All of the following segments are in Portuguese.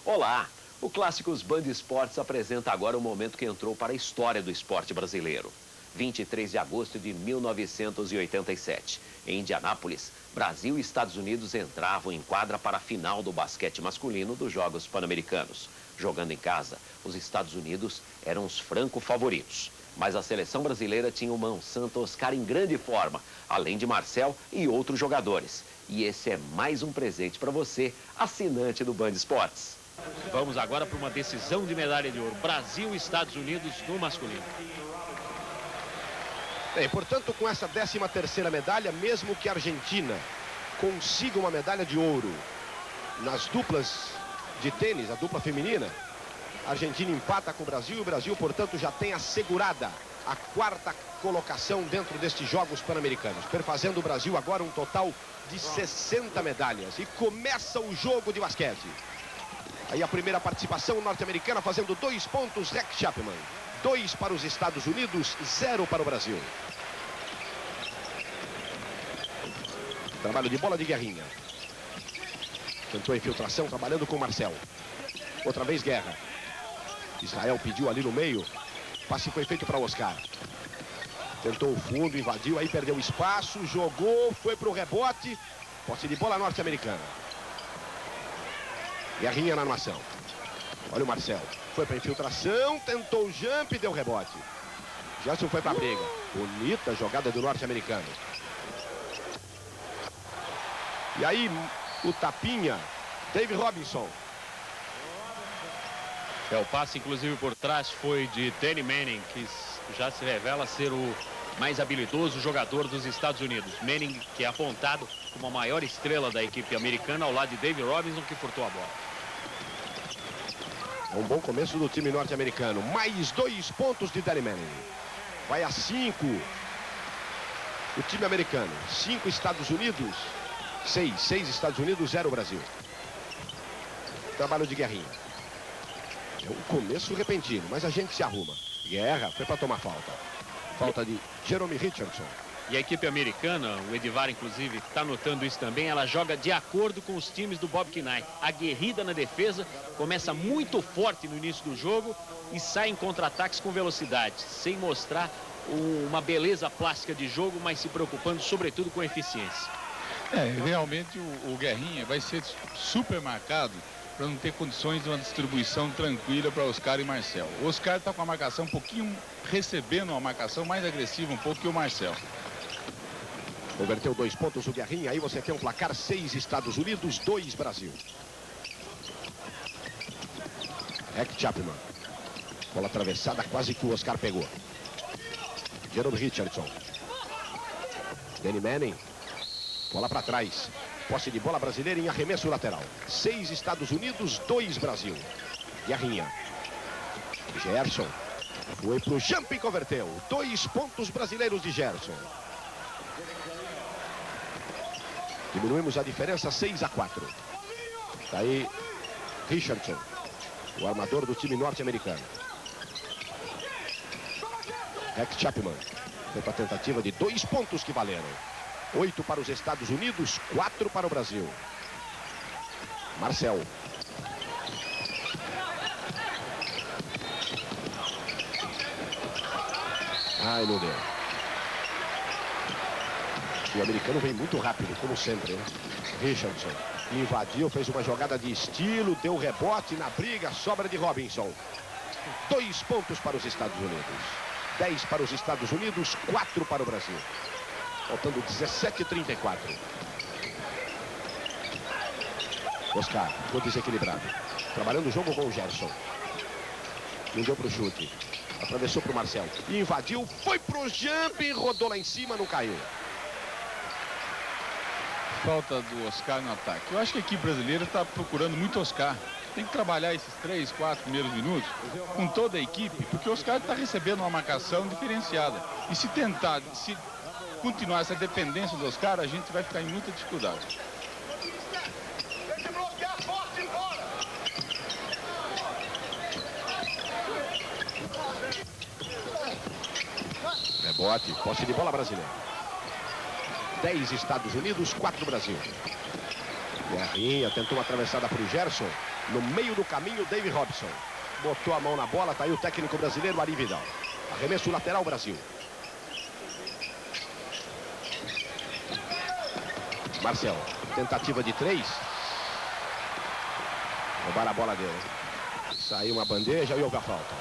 Olá! O Clássicos Band Esportes apresenta agora o momento que entrou para a história do esporte brasileiro. 23 de agosto de 1987. Em Indianápolis, Brasil e Estados Unidos entravam em quadra para a final do basquete masculino dos Jogos Pan-Americanos. Jogando em casa, os Estados Unidos eram os franco favoritos. Mas a seleção brasileira tinha o Monsanto Oscar em grande forma, além de Marcel e outros jogadores. E esse é mais um presente para você, assinante do Band Esportes. Vamos agora para uma decisão de medalha de ouro. Brasil e Estados Unidos no masculino. Bem, portanto, com essa 13ª medalha, mesmo que a Argentina consiga uma medalha de ouro nas duplas de tênis, a dupla feminina, a Argentina empata com o Brasil e o Brasil, portanto, já tem assegurada a 4ª colocação dentro destes Jogos Pan-Americanos, perfazendo o Brasil agora um total de 60 medalhas. E começa o jogo de basquete. Aí a primeira participação norte-americana fazendo 2 pontos, Rex Chapman. 2 para os Estados Unidos, 0 para o Brasil. Trabalho de bola de Guerrinha. Tentou a infiltração, trabalhando com o Marcel. Outra vez Guerra. Israel pediu ali no meio. Passe foi feito para Oscar. Tentou o fundo, invadiu, aí perdeu espaço, jogou, foi para o rebote. Posse de bola norte-americana. Guerrinha na armação. Olha o Marcel. Foi para infiltração, tentou o jump, deu rebote. Gerson foi para a briga. Bonita jogada do norte-americano. E aí, o tapinha, Dave Robinson. O passe, inclusive, por trás foi de Danny Manning, que já se revela ser o mais habilidoso jogador dos Estados Unidos. Manning, que é apontado como a maior estrela da equipe americana, ao lado de Dave Robinson, que furtou a bola. Um bom começo do time norte-americano. Mais 2 pontos de Danny Manning. Vai a 5. O time americano. 5 Estados Unidos. 6 Estados Unidos, 0 Brasil. Trabalho de Guerrinha. É um começo repentino, mas a gente se arruma. Guerra foi para tomar falta. Falta de Jerome Richardson. E a equipe americana, o Edivar inclusive está notando isso também, ela joga de acordo com os times do Bob Knight. Aguerrida na defesa, começa muito forte no início do jogo e sai em contra-ataques com velocidade, sem mostrar uma beleza plástica de jogo, mas se preocupando sobretudo com eficiência. Realmente o Guerrinha vai ser super marcado para não ter condições de uma distribuição tranquila para Oscar e Marcel. O Oscar está com a marcação um pouquinho, recebendo uma marcação mais agressiva um pouco que o Marcel. Converteu 2 pontos o Guerrinha, aí você tem um placar 6 Estados Unidos, 2 Brasil. Rex Chapman. Bola atravessada, quase que o Oscar pegou. Jerome Richardson. Danny Manning. Bola para trás. Posse de bola brasileira em arremesso lateral. 6 Estados Unidos, 2 Brasil. Guerrinha. Gerson. Foi pro jump e converteu. 2 pontos brasileiros de Gerson. Diminuímos a diferença 6-4. Tá aí Richardson, o armador do time norte-americano. Rex Chapman. Foi para a tentativa de 2 pontos que valeram. 8 para os Estados Unidos, 4 para o Brasil. Marcel. Ai, não deu. O americano vem muito rápido, como sempre, né? Richardson invadiu, fez uma jogada de estilo, deu rebote na briga, sobra de Robinson. 2 pontos para os Estados Unidos. 10 para os Estados Unidos, 4 para o Brasil. Faltando 17:34. Oscar, ficou desequilibrado. Trabalhando o jogo com o Gerson. Não deu para o chute. Atravessou para o Marcel. Invadiu, foi para o jump, rodou lá em cima, não caiu. Falta do Oscar no ataque. Eu acho que a equipe brasileira está procurando muito Oscar. Tem que trabalhar esses 3, 4 primeiros minutos com toda a equipe, porque o Oscar está recebendo uma marcação diferenciada. E se continuar essa dependência do Oscar, a gente vai ficar em muita dificuldade. Rebote, posse de bola brasileira. 10 Estados Unidos, 4 Brasil. Guerrinha tentou uma atravessada para o Gerson. No meio do caminho, David Robson. Botou a mão na bola, tá aí o técnico brasileiro, Ari Vidal. Arremesso lateral, Brasil. Marcel, tentativa de 3. Roubaram a bola dele. Saiu uma bandeja e houve a falta.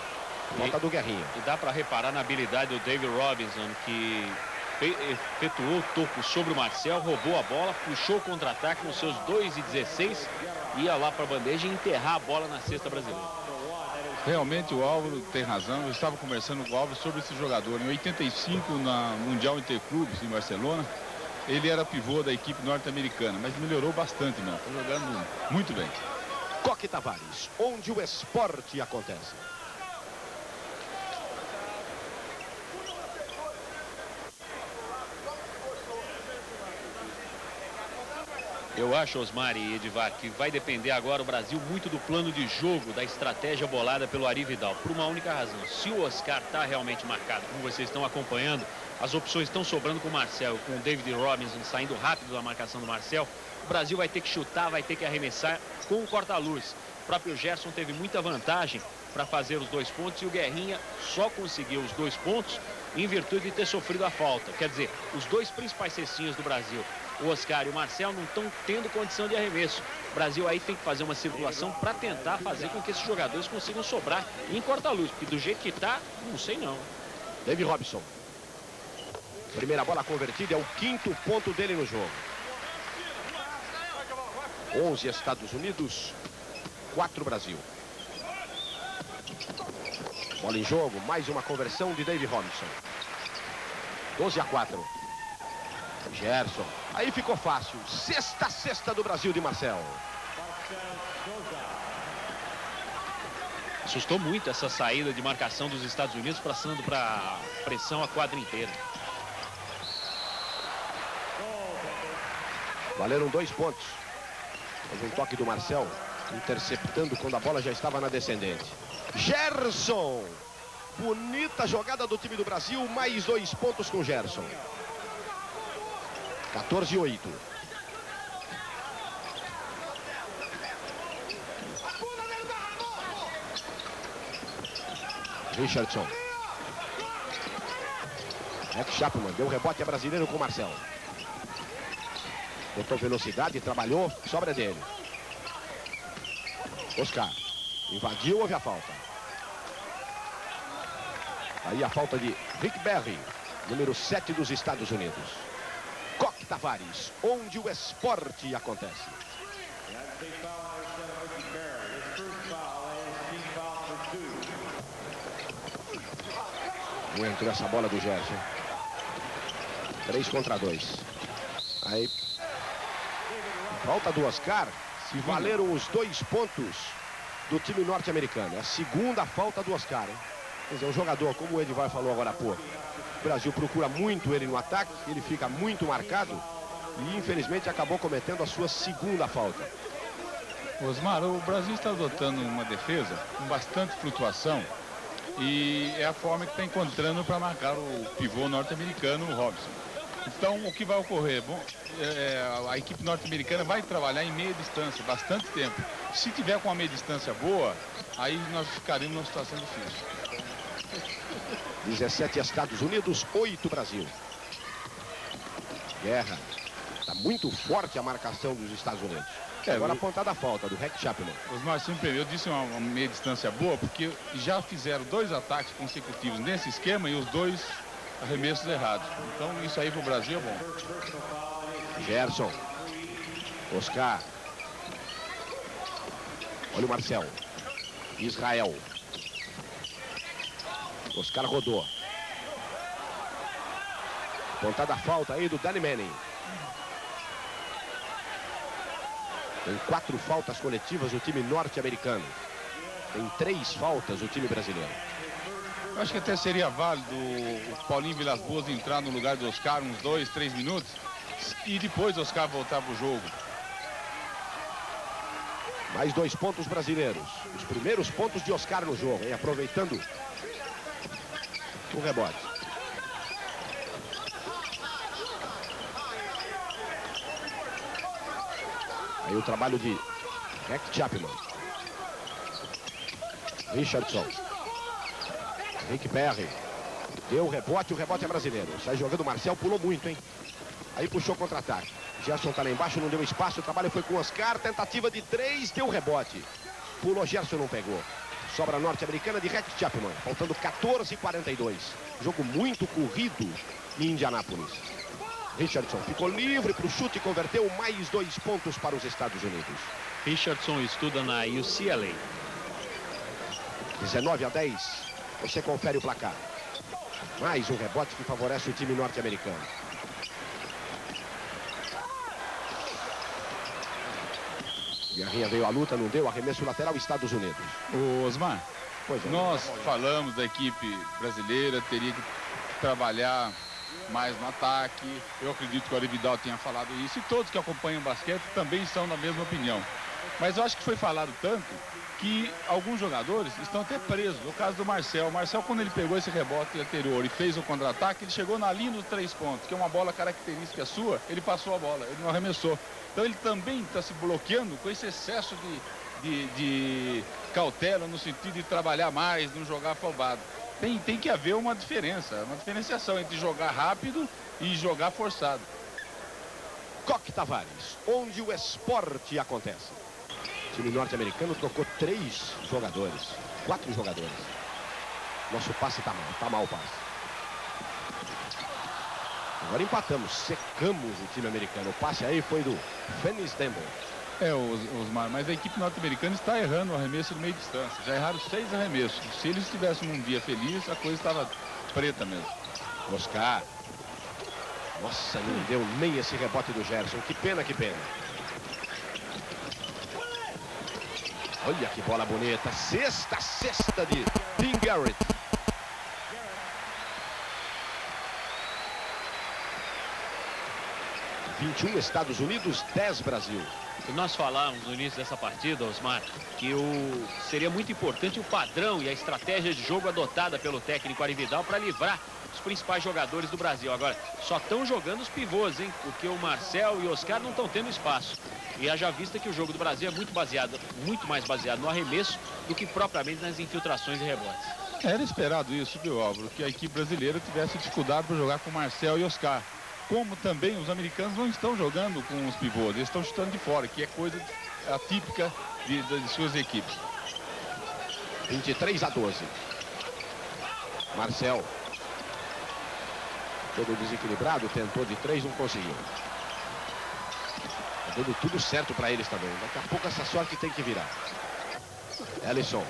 Falta do Guerrinha. E dá para reparar na habilidade do David Robinson, que efetuou o toco sobre o Marcel, roubou a bola, puxou o contra-ataque com seus 2,16, ia lá para a bandeja e enterrar a bola na cesta brasileira. Realmente o Álvaro tem razão. Eu estava conversando com o Álvaro sobre esse jogador. Em 85, na Mundial Interclubes em Barcelona, ele era pivô da equipe norte-americana, mas melhorou bastante, não. Está jogando muito bem. Coque Tavares, onde o esporte acontece. Eu acho, Osmar e Edivar, que vai depender agora o Brasil muito do plano de jogo, da estratégia bolada pelo Ari Vidal, por uma única razão. Se o Oscar está realmente marcado, como vocês estão acompanhando, as opções estão sobrando com o Marcel, com o David Robinson saindo rápido da marcação do Marcel, o Brasil vai ter que chutar, vai ter que arremessar com o corta-luz. O próprio Gerson teve muita vantagem para fazer os 2 pontos e o Guerrinha só conseguiu os 2 pontos em virtude de ter sofrido a falta. Quer dizer, os 2 principais cestinhos do Brasil, o Oscar e o Marcel, não estão tendo condição de arremesso. O Brasil aí tem que fazer uma circulação para tentar fazer com que esses jogadores consigam sobrar em corta-luz, porque do jeito que está, não sei não. David Robson. Primeira bola convertida, é o 5º ponto dele no jogo. 11 Estados Unidos, 4 Brasil. Bola em jogo, mais uma conversão de David Robinson. 12-4. Gerson. Aí ficou fácil. Sexta do Brasil de Marcel. Assustou muito essa saída de marcação dos Estados Unidos, passando para pressão a quadra inteira. Valeram 2 pontos. Houve um toque do Marcel, interceptando quando a bola já estava na descendente. Gerson. Bonita jogada do time do Brasil. Mais 2 pontos com Gerson. 14-8. Richardson. Rex Chapman deu rebote a brasileiro com o Marcel. Botou velocidade, trabalhou, sobra dele. Oscar. Invadiu, houve a falta. Aí a falta de Rick Barry, número 7 dos Estados Unidos. Coque Tavares, onde o esporte acontece. Não entrou essa bola do Gerson. 3 contra 2. Aí, falta do Oscar. Se valeram os 2 pontos do time norte-americano. É a segunda falta do Oscar, hein? Quer dizer, um jogador, como o Edivar falou agora há pouco, o Brasil procura muito ele no ataque, ele fica muito marcado e infelizmente acabou cometendo a sua segunda falta. Osmar, o Brasil está adotando uma defesa com bastante flutuação e é a forma que está encontrando para marcar o pivô norte-americano, o Robson. Então, o que vai ocorrer? Bom, a equipe norte-americana vai trabalhar em meia distância, bastante tempo. Se tiver com uma meia distância boa, aí nós ficaremos numa situação difícil. 17 Estados Unidos, 8 Brasil. Guerra. Está muito forte a marcação dos Estados Unidos. Agora apontada a falta do Rex Chapman. Osmar, sempre eu disse uma meia distância boa, porque já fizeram 2 ataques consecutivos nesse esquema e os 2 arremessos errados. Então isso aí pro Brasil é bom. Gerson. Oscar. Olha o Marcel. Israel. Oscar rodou. Pontada a falta aí do Danny Manning. Tem 4 faltas coletivas o time norte-americano. Tem 3 faltas o time brasileiro. Eu acho que até seria válido o Paulinho Vilas Boas entrar no lugar do Oscar uns 2, 3 minutos e depois o Oscar voltar pro jogo. Mais 2 pontos brasileiros. Os primeiros pontos de Oscar no jogo, hein? Aproveitando o rebote. Aí o trabalho de Rex Chapman. Richardson. Rick Perry. Deu o rebote é brasileiro. Sai jogando o Marcel, pulou muito, hein? Aí puxou contra-ataque. Gerson tá lá embaixo, não deu espaço. O trabalho foi com o Oscar. Tentativa de 3, deu rebote. Pulou, Gerson não pegou. Sobra norte-americana de Rex Chapman. Faltando 14:42. Jogo muito corrido em Indianápolis. Richardson ficou livre para o chute e converteu mais 2 pontos para os Estados Unidos. Richardson estuda na UCLA. 19-10. Você confere o placar. Mais um rebote que favorece o time norte-americano. Guerrinha veio à luta, não deu. Arremesso lateral, Estados Unidos. Ô, Osmar, Pois é, nós falamos da equipe brasileira, teria que trabalhar mais no ataque. Eu acredito que o Arividal tenha falado isso. E todos que acompanham o basquete também estão na mesma opinião. Mas eu acho que foi falado tanto que alguns jogadores estão até presos. No caso do Marcel. O Marcel, quando ele pegou esse rebote anterior e fez o contra-ataque, ele chegou na linha dos 3 pontos, que é uma bola característica sua, ele passou a bola, ele não arremessou. Então ele também está se bloqueando com esse excesso de cautela, no sentido de trabalhar mais, não jogar afobado. Tem que haver uma diferenciação entre jogar rápido e jogar forçado. Coque Tavares, onde o esporte acontece. O time norte-americano trocou 4 jogadores. Nosso passe tá mal o passe. Agora empatamos, secamos o time americano. O passe aí foi do Fennis Dembo. Osmar, mas a equipe norte-americana está errando o arremesso de meia distância. Já erraram 6 arremessos. Se eles estivessem num dia feliz, a coisa estava preta mesmo. Oscar. Nossa, não deu nem esse rebote do Gerson. Que pena. Olha que bola bonita. Sexta de Dean Garrett. (21) Estados Unidos, 10 Brasil. E nós falamos no início dessa partida, Osmar, que seria muito importante o padrão e a estratégia de jogo adotada pelo técnico Arividal para livrar os principais jogadores do Brasil. Agora, só estão jogando os pivôs, hein? Porque o Marcel e o Oscar não estão tendo espaço. E haja vista que o jogo do Brasil é muito mais baseado no arremesso do que propriamente nas infiltrações e rebotes. Era esperado isso, viu, Álvaro? Que a equipe brasileira tivesse dificuldade para jogar com Marcel e Oscar. Como também os americanos não estão jogando com os pivôs, eles estão chutando de fora, que é coisa atípica de suas equipes. 23-12. Marcel. Todo desequilibrado, tentou de 3, não conseguiu. Tá dando tudo certo para eles também. Daqui a pouco essa sorte tem que virar. Ellison.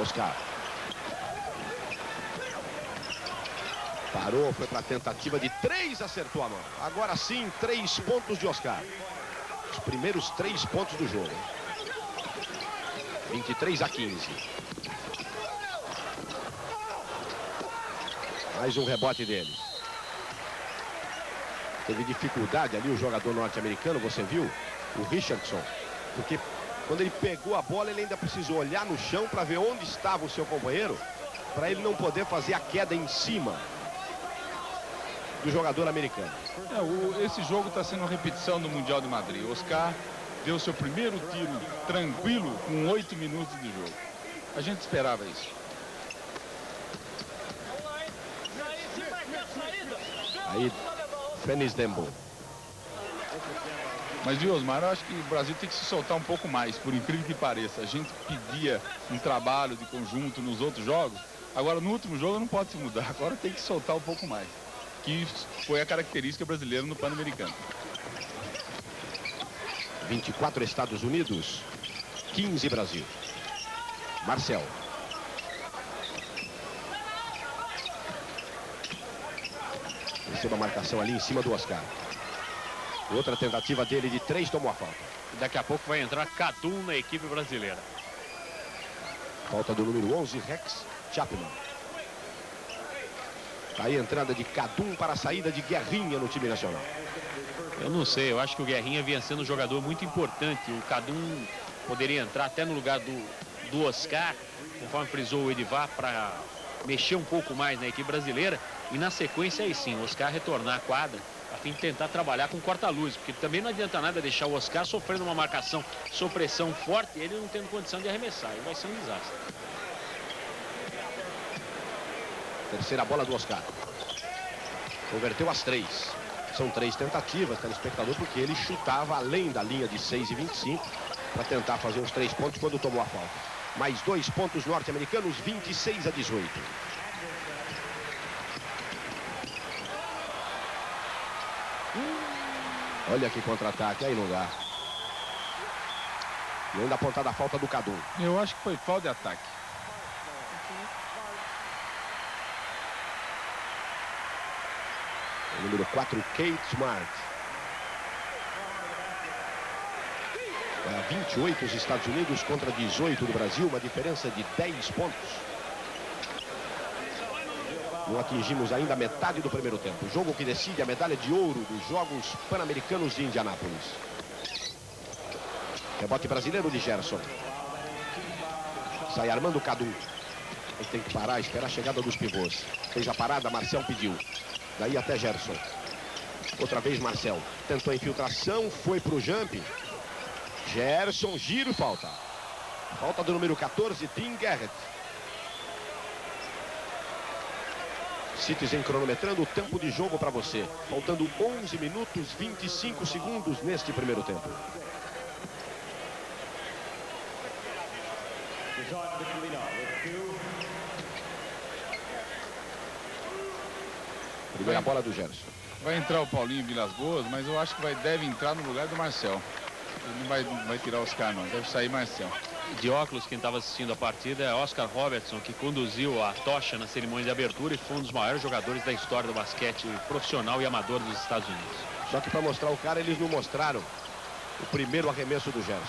Oscar. Parou, foi para a tentativa de 3, acertou a mão. Agora sim, 3 pontos de Oscar. Os primeiros 3 pontos do jogo. 23-15. Mais um rebote deles. Teve dificuldade ali o jogador norte-americano, você viu? O Richardson. Porque quando ele pegou a bola, ele ainda precisou olhar no chão para ver onde estava o seu companheiro, para ele não poder fazer a queda em cima do jogador americano. Esse jogo está sendo uma repetição do Mundial de Madrid. Oscar deu seu primeiro tiro tranquilo com 8 minutos de jogo. A gente esperava isso. Aí, Fennis Dembo. Mas, viu, Osmar, eu acho que o Brasil tem que se soltar um pouco mais, por incrível que pareça. A gente pedia um trabalho de conjunto nos outros jogos. Agora, no último jogo, não pode se mudar. Agora tem que soltar um pouco mais. Que foi a característica brasileira no Pan-Americano. 24 Estados Unidos, 15 Brasil. Marcel. Receba a marcação ali em cima do Oscar. Outra tentativa dele de 3, tomou a falta. Daqui a pouco vai entrar Kadum na equipe brasileira. Falta do número 11, Rex Chapman. Tá aí a entrada de Kadum para a saída de Guerrinha no time nacional. Eu não sei, eu acho que o Guerrinha vinha sendo um jogador muito importante. O Kadum poderia entrar até no lugar do Oscar, conforme frisou o Edivar, para mexer um pouco mais na equipe brasileira. E na sequência aí sim, o Oscar retornar à quadra, fim de tentar trabalhar com corta-luz, porque também não adianta nada deixar o Oscar sofrendo uma marcação sob pressão forte e ele não tendo condição de arremessar. Aí vai ser um desastre. Terceira bola do Oscar. Converteu as 3. São 3 tentativas, telespectador, porque ele chutava além da linha de 6,25 para tentar fazer os 3 pontos quando tomou a falta. Mais 2 pontos norte-americanos, 26-18. Olha que contra-ataque, aí não dá. E ainda apontada a falta do Kadum. Eu acho que foi falta de ataque. O número 4, Kate Smart. Para 28 os Estados Unidos contra 18 do Brasil, uma diferença de 10 pontos. Não atingimos ainda a metade do primeiro tempo. O jogo que decide a medalha de ouro dos Jogos Pan-Americanos de Indianápolis. Rebote brasileiro de Gerson. Sai armando o Kadum. Ele tem que parar, esperar a chegada dos pivôs. Fez a parada, Marcel pediu. Daí até Gerson. Outra vez Marcel. Tentou a infiltração, foi para o jump. Gerson, giro e falta. Falta do número 14, Tim Garrett. Citizen cronometrando o tempo de jogo para você. Faltando 11 minutos, 25 segundos neste primeiro tempo. Primeira bola do Gerson. Vai entrar o Paulinho Vilas Boas, mas eu acho que deve entrar no lugar do Marcel. Ele não vai tirar o Oscar, não. Deve sair Marcel. De óculos, quem estava assistindo a partida é Oscar Robertson, que conduziu a tocha na cerimônia de abertura e foi um dos maiores jogadores da história do basquete profissional e amador dos Estados Unidos. Só que para mostrar o cara, eles não mostraram o primeiro arremesso do Gerson.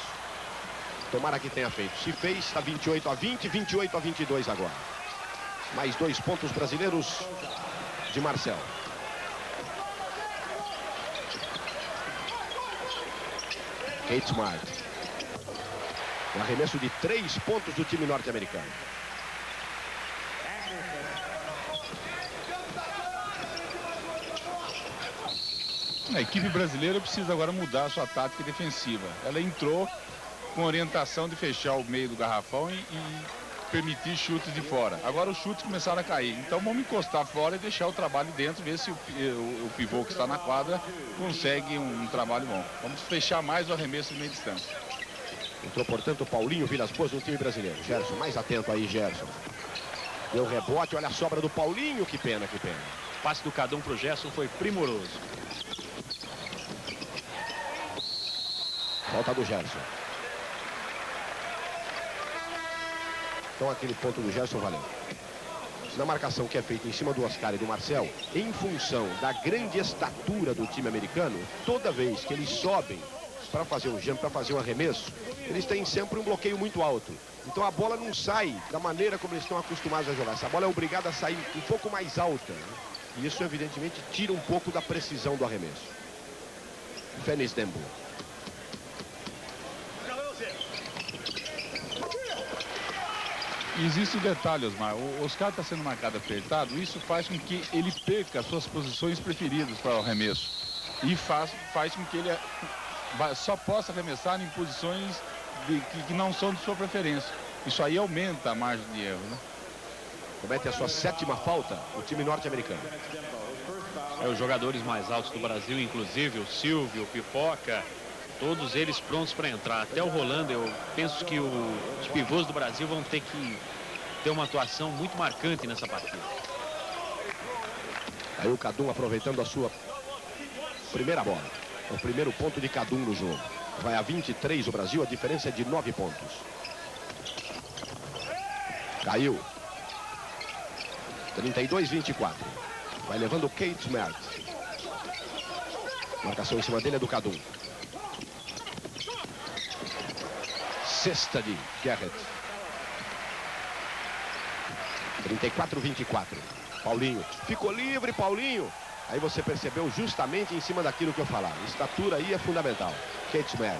Tomara que tenha feito. Se fez, está 28-20, 28-22 agora. Mais 2 pontos brasileiros de Marcel. Kate Smart. Um arremesso de 3 pontos do time norte-americano. A equipe brasileira precisa agora mudar a sua tática defensiva. Ela entrou com orientação de fechar o meio do garrafão e permitir chutes de fora. Agora os chutes começaram a cair. Então vamos encostar fora e deixar o trabalho dentro, ver se o pivô que está na quadra consegue um trabalho bom. Vamos fechar mais o arremesso de meia distância. Entrou, portanto, Paulinho Vilas Boas no time brasileiro. Gerson, mais atento aí, Gerson. Deu rebote, olha a sobra do Paulinho. Que pena, que pena. O passe do Kadum para o Gerson foi primoroso. Falta do Gerson. Então aquele ponto do Gerson valeu. Na marcação que é feita em cima do Oscar e do Marcel, em função da grande estatura do time americano, toda vez que eles sobem para fazer um jump, para fazer um arremesso, eles têm sempre um bloqueio muito alto. Então a bola não sai da maneira como eles estão acostumados a jogar. Essa bola é obrigada a sair um pouco mais alta, né? E isso evidentemente tira um pouco da precisão do arremesso. Fennis Dembo. Existe um detalhe, Osmar. O Oscar está sendo marcado apertado. Isso faz com que ele perca as suas posições preferidas para o arremesso. E faz com que ele só possa arremessar em posições que não são de sua preferência. Isso aí aumenta a margem de erro, né? Comete a sua 7ª falta, o time norte-americano. Os jogadores mais altos do Brasil, inclusive o Silvio, o Pipoca, todos eles prontos para entrar. Até o Rolando, eu penso que os pivôs do Brasil vão ter que ter uma atuação muito marcante nessa partida. Aí o Kadum aproveitando a sua primeira bola. O primeiro ponto de Kadum no jogo. Vai a 23 o Brasil, a diferença é de 9 pontos. Caiu. 32-24. Vai levando o Kate Smart. Marcação em cima dele é do Kadum. Cesta de Garrett. 34-24. Paulinho. Ficou livre, Paulinho. Aí você percebeu justamente em cima daquilo que eu falava. Estatura aí é fundamental. Kate Smart.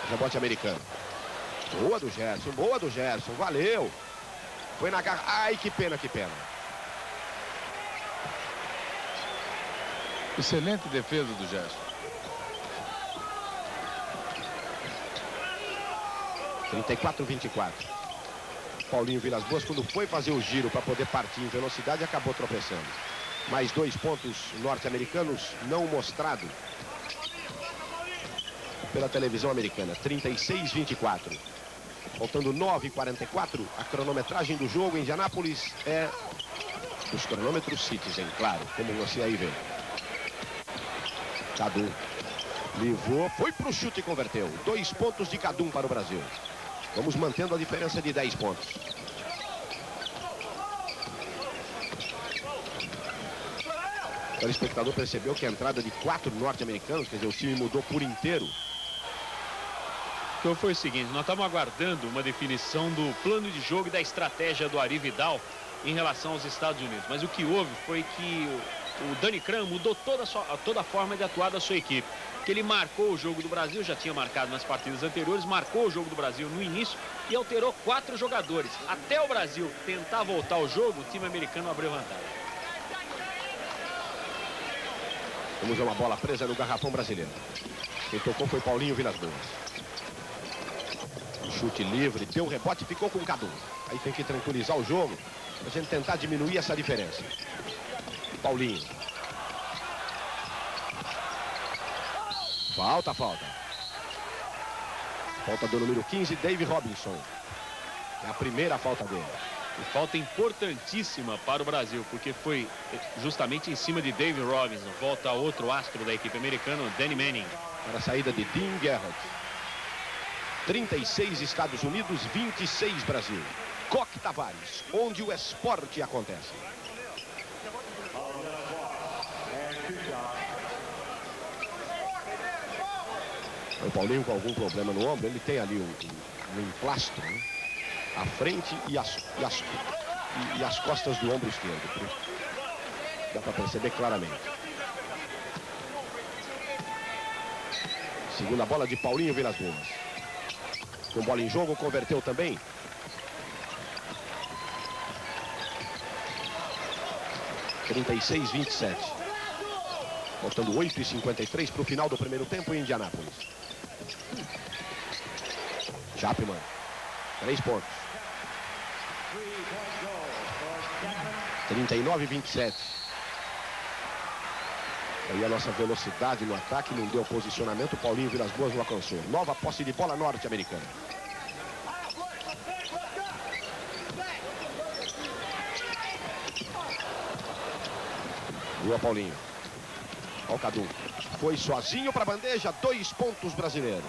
Rebote americano. Boa do Gerson, boa do Gerson. Valeu. Foi na garra. Ai, que pena, que pena. Excelente defesa do Gerson. 34-24. Paulinho Vilas Boas, quando foi fazer o giro para poder partir em velocidade, acabou tropeçando. Mais 2 pontos norte-americanos não mostrado pela televisão americana. 36-24. Faltando 9h44, a cronometragem do jogo em Indianápolis é dos cronômetros Citizen, claro, como você aí vê. Cadu levou, foi para o chute e converteu. 2 pontos de Cadu para o Brasil. Vamos mantendo a diferença de 10 pontos. O telespectador percebeu que a entrada de 4 norte-americanos, quer dizer, o time mudou por inteiro. Então foi o seguinte, nós estamos aguardando uma definição do plano de jogo e da estratégia do Ari Vidal em relação aos Estados Unidos. Mas o que houve foi que o Danny Crum mudou toda a forma de atuar da sua equipe. Que ele marcou o jogo do Brasil, já tinha marcado nas partidas anteriores, marcou o jogo do Brasil no início e alterou 4 jogadores. Até o Brasil tentar voltar ao jogo, o time americano abriu vantagem. Vamos ver uma bola presa no garrafão brasileiro. Quem tocou foi Paulinho Vilas Boas. Chute livre, deu rebote e ficou com o Cadu. Aí tem que tranquilizar o jogo, pra gente tentar diminuir essa diferença. Paulinho. Falta. Falta do número 15, Dave Robinson. É a primeira falta dele. E falta importantíssima para o Brasil, porque foi justamente em cima de Dave Robinson. Volta outro astro da equipe americana, Danny Manning. Para a saída de Dean Gerhardt. 36 Estados Unidos, 26 Brasil. Coque Tavares, onde o esporte acontece. O Paulinho com algum problema no ombro, ele tem ali um emplastro, né? A frente e as costas do ombro esquerdo. Dá para perceber claramente. Segunda bola de Paulinho Vilas Boas. Com bola em jogo, converteu também. (36-27). Faltando 8h53 para o final do primeiro tempo em Indianápolis. Chapman, 3 pontos. 39-27. Aí a nossa velocidade no ataque não deu posicionamento. Paulinho Vilas Boas não alcançou. Nova posse de bola norte-americana. Boa, Paulinho. Olha o Cadu. Foi sozinho para a bandeja. 2 pontos brasileiros.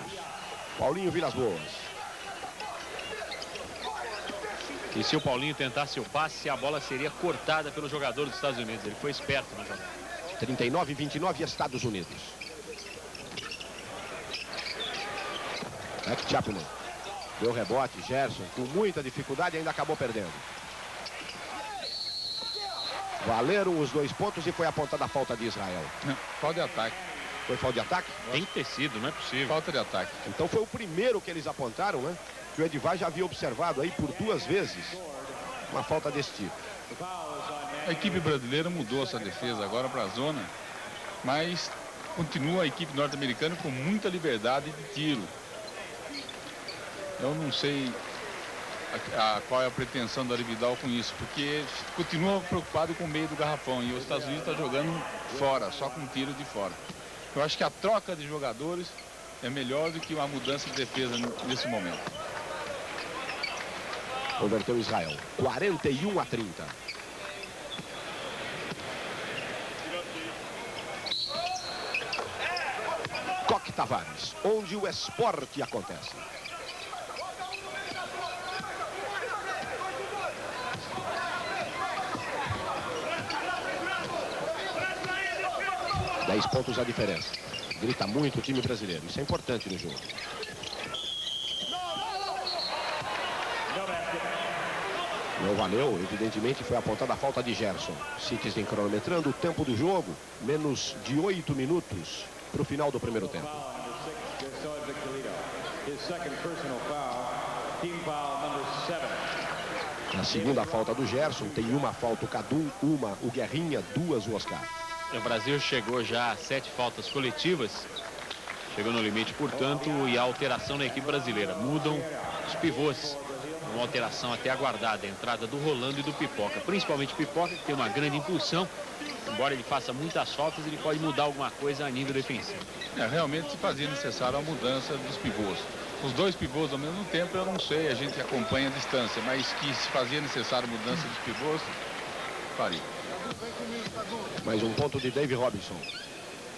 Paulinho Vilas Boas. E se o Paulinho tentasse o passe, a bola seria cortada pelo jogador dos Estados Unidos. Ele foi esperto na jogada. 39-29 Estados Unidos. Chapman. Deu rebote, Gerson, com muita dificuldade, ainda acabou perdendo. Valeram os 2 pontos e foi apontada a falta de Israel. Falta de ataque. Foi falta de ataque? Tem que ter sido, não é possível. Falta de ataque. Então foi o primeiro que eles apontaram, né? Que o Edivar já havia observado aí por 2 vezes uma falta desse tipo. A equipe brasileira mudou essa defesa agora para a zona, mas continua a equipe norte-americana com muita liberdade de tiro. Eu não sei qual é a pretensão do Ari Vidal com isso, porque continua preocupado com o meio do garrafão e os Estados Unidos está jogando fora, só com tiro de fora. Eu acho que a troca de jogadores é melhor do que uma mudança de defesa nesse momento. Converteu Israel, 41-30. Coque Tavares, onde o esporte acontece. Dez pontos a diferença. Grita muito o time brasileiro. Isso é importante no jogo. Não valeu, evidentemente foi apontada a falta de Gerson. Citizen cronometrando o tempo do jogo. Menos de 8 minutos para o final do primeiro tempo. Na segunda falta do Gerson, tem uma falta o Cadu, uma o Guerrinha, 2 o Oscar. O Brasil chegou já a 7 faltas coletivas. Chegou no limite, portanto, e a alteração na equipe brasileira. Mudam os pivôs. Uma alteração até aguardada, a entrada do Rolando e do Pipoca. Principalmente Pipoca, que tem uma grande impulsão. Embora ele faça muitas faltas, ele pode mudar alguma coisa a nível defensivo. Realmente se fazia necessário a mudança dos pivôs. Os dois pivôs ao mesmo tempo, eu não sei, a gente acompanha a distância, mas que se fazia necessário a mudança dos pivôs, faria. Mais um ponto de Dave Robinson.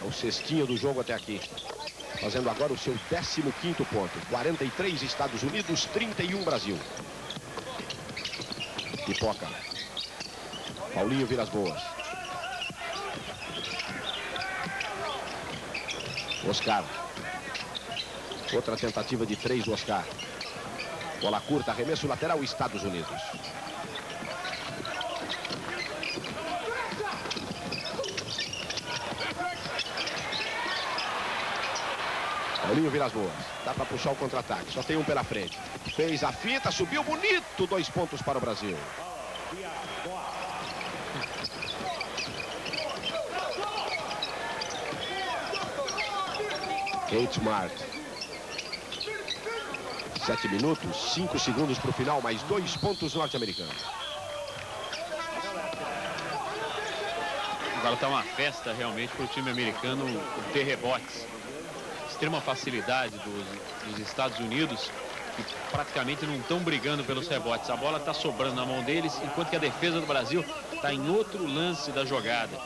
É o cestinho do jogo até aqui. Fazendo agora o seu 15º ponto. 43 Estados Unidos, 31 Brasil. Pipoca. Paulinho Vilas Boas. Oscar. Outra tentativa de 3 do Oscar. Bola curta, arremesso lateral, Estados Unidos. Paulinho Vilas Boas. Dá para puxar o contra-ataque. Só tem um pela frente. Fez a fita, subiu bonito. 2 pontos para o Brasil. Kate Smart. 7 minutos, 5 segundos para o final, mais 2 pontos norte-americanos. Agora está uma festa realmente para o time americano ter rebotes. Extrema facilidade dos Estados Unidos, que praticamente não estão brigando pelos rebotes. A bola está sobrando na mão deles, enquanto que a defesa do Brasil está em outro lance da jogada.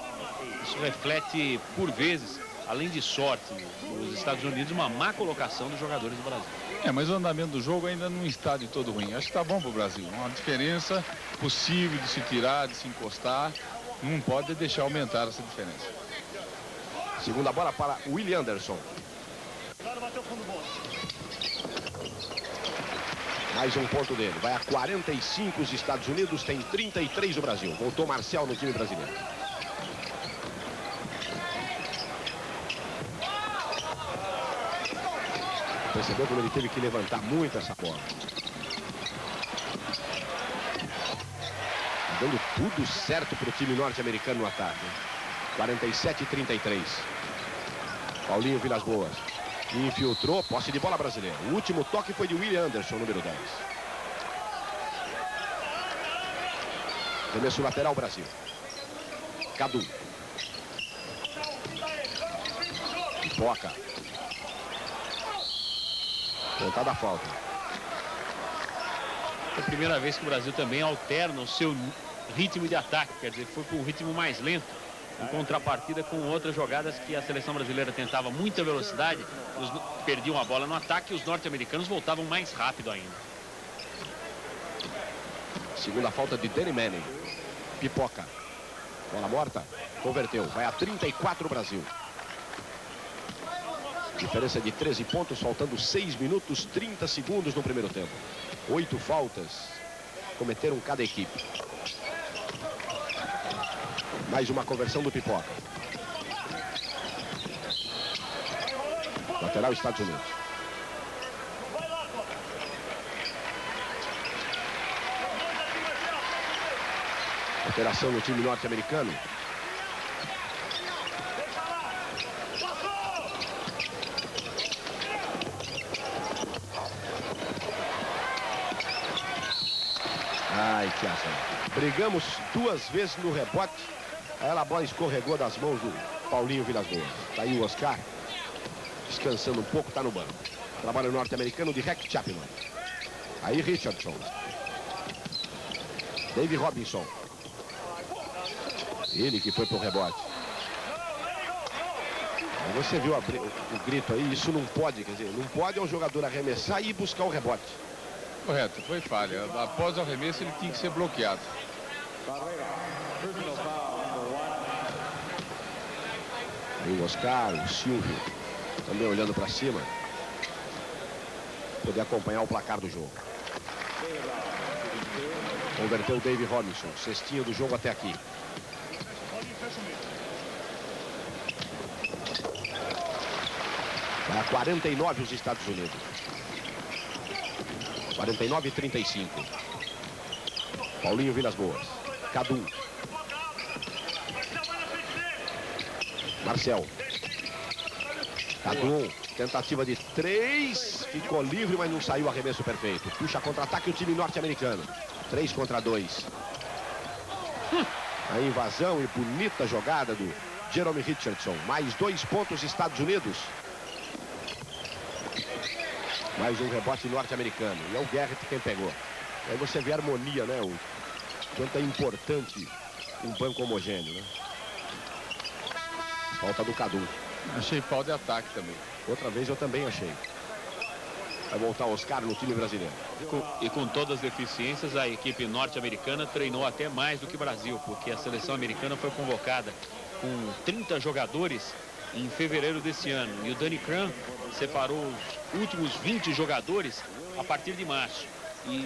Isso reflete, por vezes, além de sorte, os Estados Unidos, uma má colocação dos jogadores do Brasil. Mas o andamento do jogo ainda não está de todo ruim. Acho que está bom para o Brasil. Uma diferença possível de se tirar, de se encostar. Não pode deixar aumentar essa diferença. Segunda bola para Willie Anderson. Mais um ponto dele. Vai a 45 os Estados Unidos, tem 33 o Brasil. Voltou Marcial no time brasileiro. Percebeu como ele teve que levantar muito essa bola. Dando tudo certo para o time norte-americano no ataque. 47-33. Paulinho Vilas Boas. Infiltrou, posse de bola brasileira. O último toque foi de Willie Anderson, número 10. Começo lateral, Brasil. Cadu. Pipoca. Pontada a falta. É a primeira vez que o Brasil também alterna o seu ritmo de ataque. Quer dizer, foi com um ritmo mais lento, em contrapartida com outras jogadas que a seleção brasileira tentava muita velocidade, perdiam a bola no ataque e os norte-americanos voltavam mais rápido ainda. Segunda falta de Danny Manning. Pipoca. Bola morta. Converteu. Vai a 34 Brasil. Diferença de 13 pontos, faltando 6 minutos, 30 segundos no primeiro tempo. 8 faltas cometeram cada equipe. Mais uma conversão do Pipoca. Lateral, Estados Unidos. Alteração no time norte-americano. Ai, que azar. Brigamos 2 vezes no rebote. Aí a bola escorregou das mãos do Paulinho Vilas Boas. Tá aí o Oscar. Descansando um pouco, tá no banco. Trabalho norte-americano de Rec Chapman. Aí Richardson. Dave Robinson. Ele que foi pro rebote. Aí você viu o grito aí, isso não pode, quer dizer, não pode um jogador arremessar e ir buscar o rebote. Correto, foi falha. Após o arremesso ele tinha que ser bloqueado. Aí o Oscar, o Silvio, também olhando para cima. Poder acompanhar o placar do jogo. Converteu o Dave Robinson, cestinho do jogo até aqui. Vai a 49 os Estados Unidos. 49-35. Paulinho Vilas Boas. Cadu. Marcel. Cadu, tentativa de 3, ficou livre, mas não saiu o arremesso perfeito. Puxa contra-ataque o time norte-americano. 3 contra 2. A invasão e bonita jogada do Jerome Richardson. Mais 2 pontos Estados Unidos. Mais um rebote norte-americano. E é o Garrett quem pegou. Aí você vê a harmonia, né? O quanto é importante um banco homogêneo, né? Falta do Cadu. Achei falta de ataque também. Outra vez eu também achei. Vai voltar Oscar no time brasileiro. E com todas as deficiências, a equipe norte-americana treinou até mais do que o Brasil, porque a seleção americana foi convocada com 30 jogadores em fevereiro desse ano. E o Danny Crum separou os últimos 20 jogadores a partir de março. E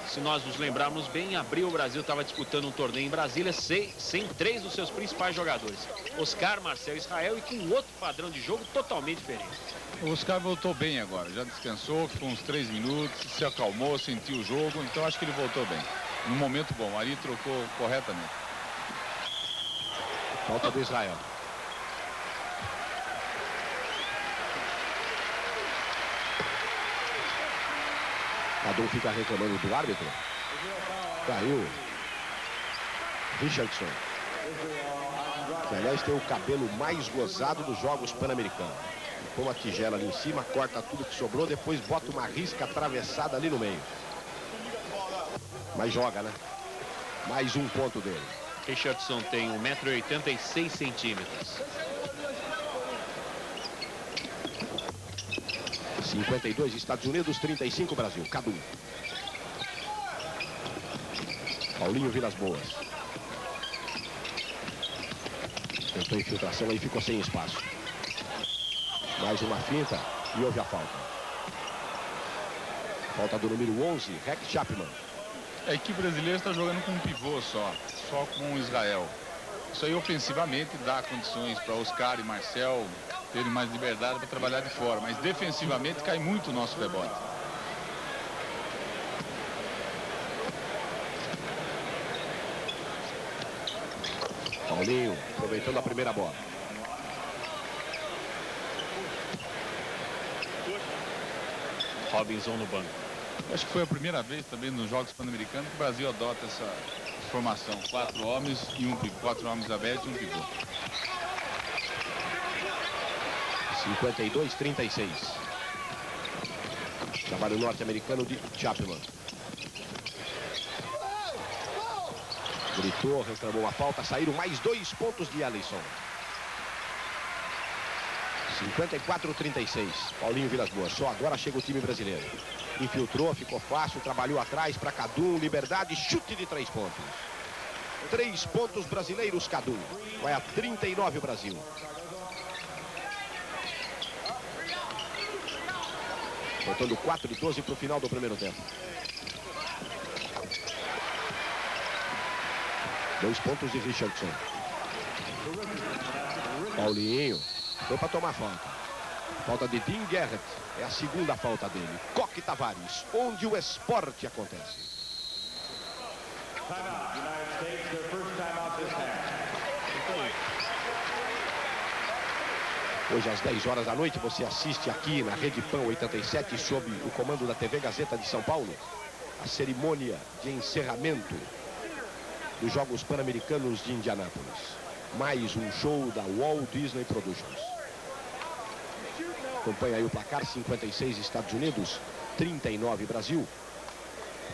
se nós nos lembrarmos bem, em abril o Brasil estava disputando um torneio em Brasília sem 3 dos seus principais jogadores. Oscar, Marcel, Israel, e com outro padrão de jogo totalmente diferente. O Oscar voltou bem agora, já descansou, ficou uns 3 minutos, se acalmou, sentiu o jogo, então acho que ele voltou bem. Num momento bom, ali trocou corretamente. Falta do Israel. Cadu fica reclamando do árbitro. Caiu Richardson, que aliás tem o cabelo mais gozado dos Jogos Pan-Americanos. Põe uma tigela ali em cima, corta tudo que sobrou, depois bota uma risca atravessada ali no meio. Mas joga, né? Mais um ponto dele. Richardson tem 1,86 m. 52 Estados Unidos, 35 Brasil. Cadu. Paulinho Vilas Boas. Tentou infiltração, aí ficou sem espaço. Mais uma finta e houve a falta. Falta do número 11, Rex Chapman. A equipe brasileira está jogando com um pivô só com o Israel. Isso aí ofensivamente dá condições para Oscar e Marcel terem mais liberdade para trabalhar de fora, mas defensivamente cai muito o nosso rebote. Paulinho aproveitando a primeira bola. Robinson no banco. Acho que foi a primeira vez também nos Jogos Pan-Americanos que o Brasil adota essa formação. 4 homens e um pivô. 4 homens abertos e um pivô. 52-36. Trabalho norte-americano de Chapman. Gritou, reclamou a falta. Saíram mais 2 pontos de Alisson. 54-36. Paulinho Vilas Boas. Só agora chega o time brasileiro. Infiltrou, ficou fácil, trabalhou atrás para Cadu. Liberdade, chute de 3 pontos. 3 pontos brasileiros, Cadu. Vai a 39 Brasil. Faltando 4:12 para o final do primeiro tempo. 2 pontos de Richardson. Paulinho foi para tomar falta. Falta de Dean Garrett. É a segunda falta dele. Coque Tavares, onde o esporte acontece. Hoje às 10 horas da noite você assiste aqui na Rede Pan 87 sob o comando da TV Gazeta de São Paulo a cerimônia de encerramento dos Jogos Pan-Americanos de Indianápolis. Mais um show da Walt Disney Productions. Acompanha aí o placar: 56 Estados Unidos, 39 Brasil.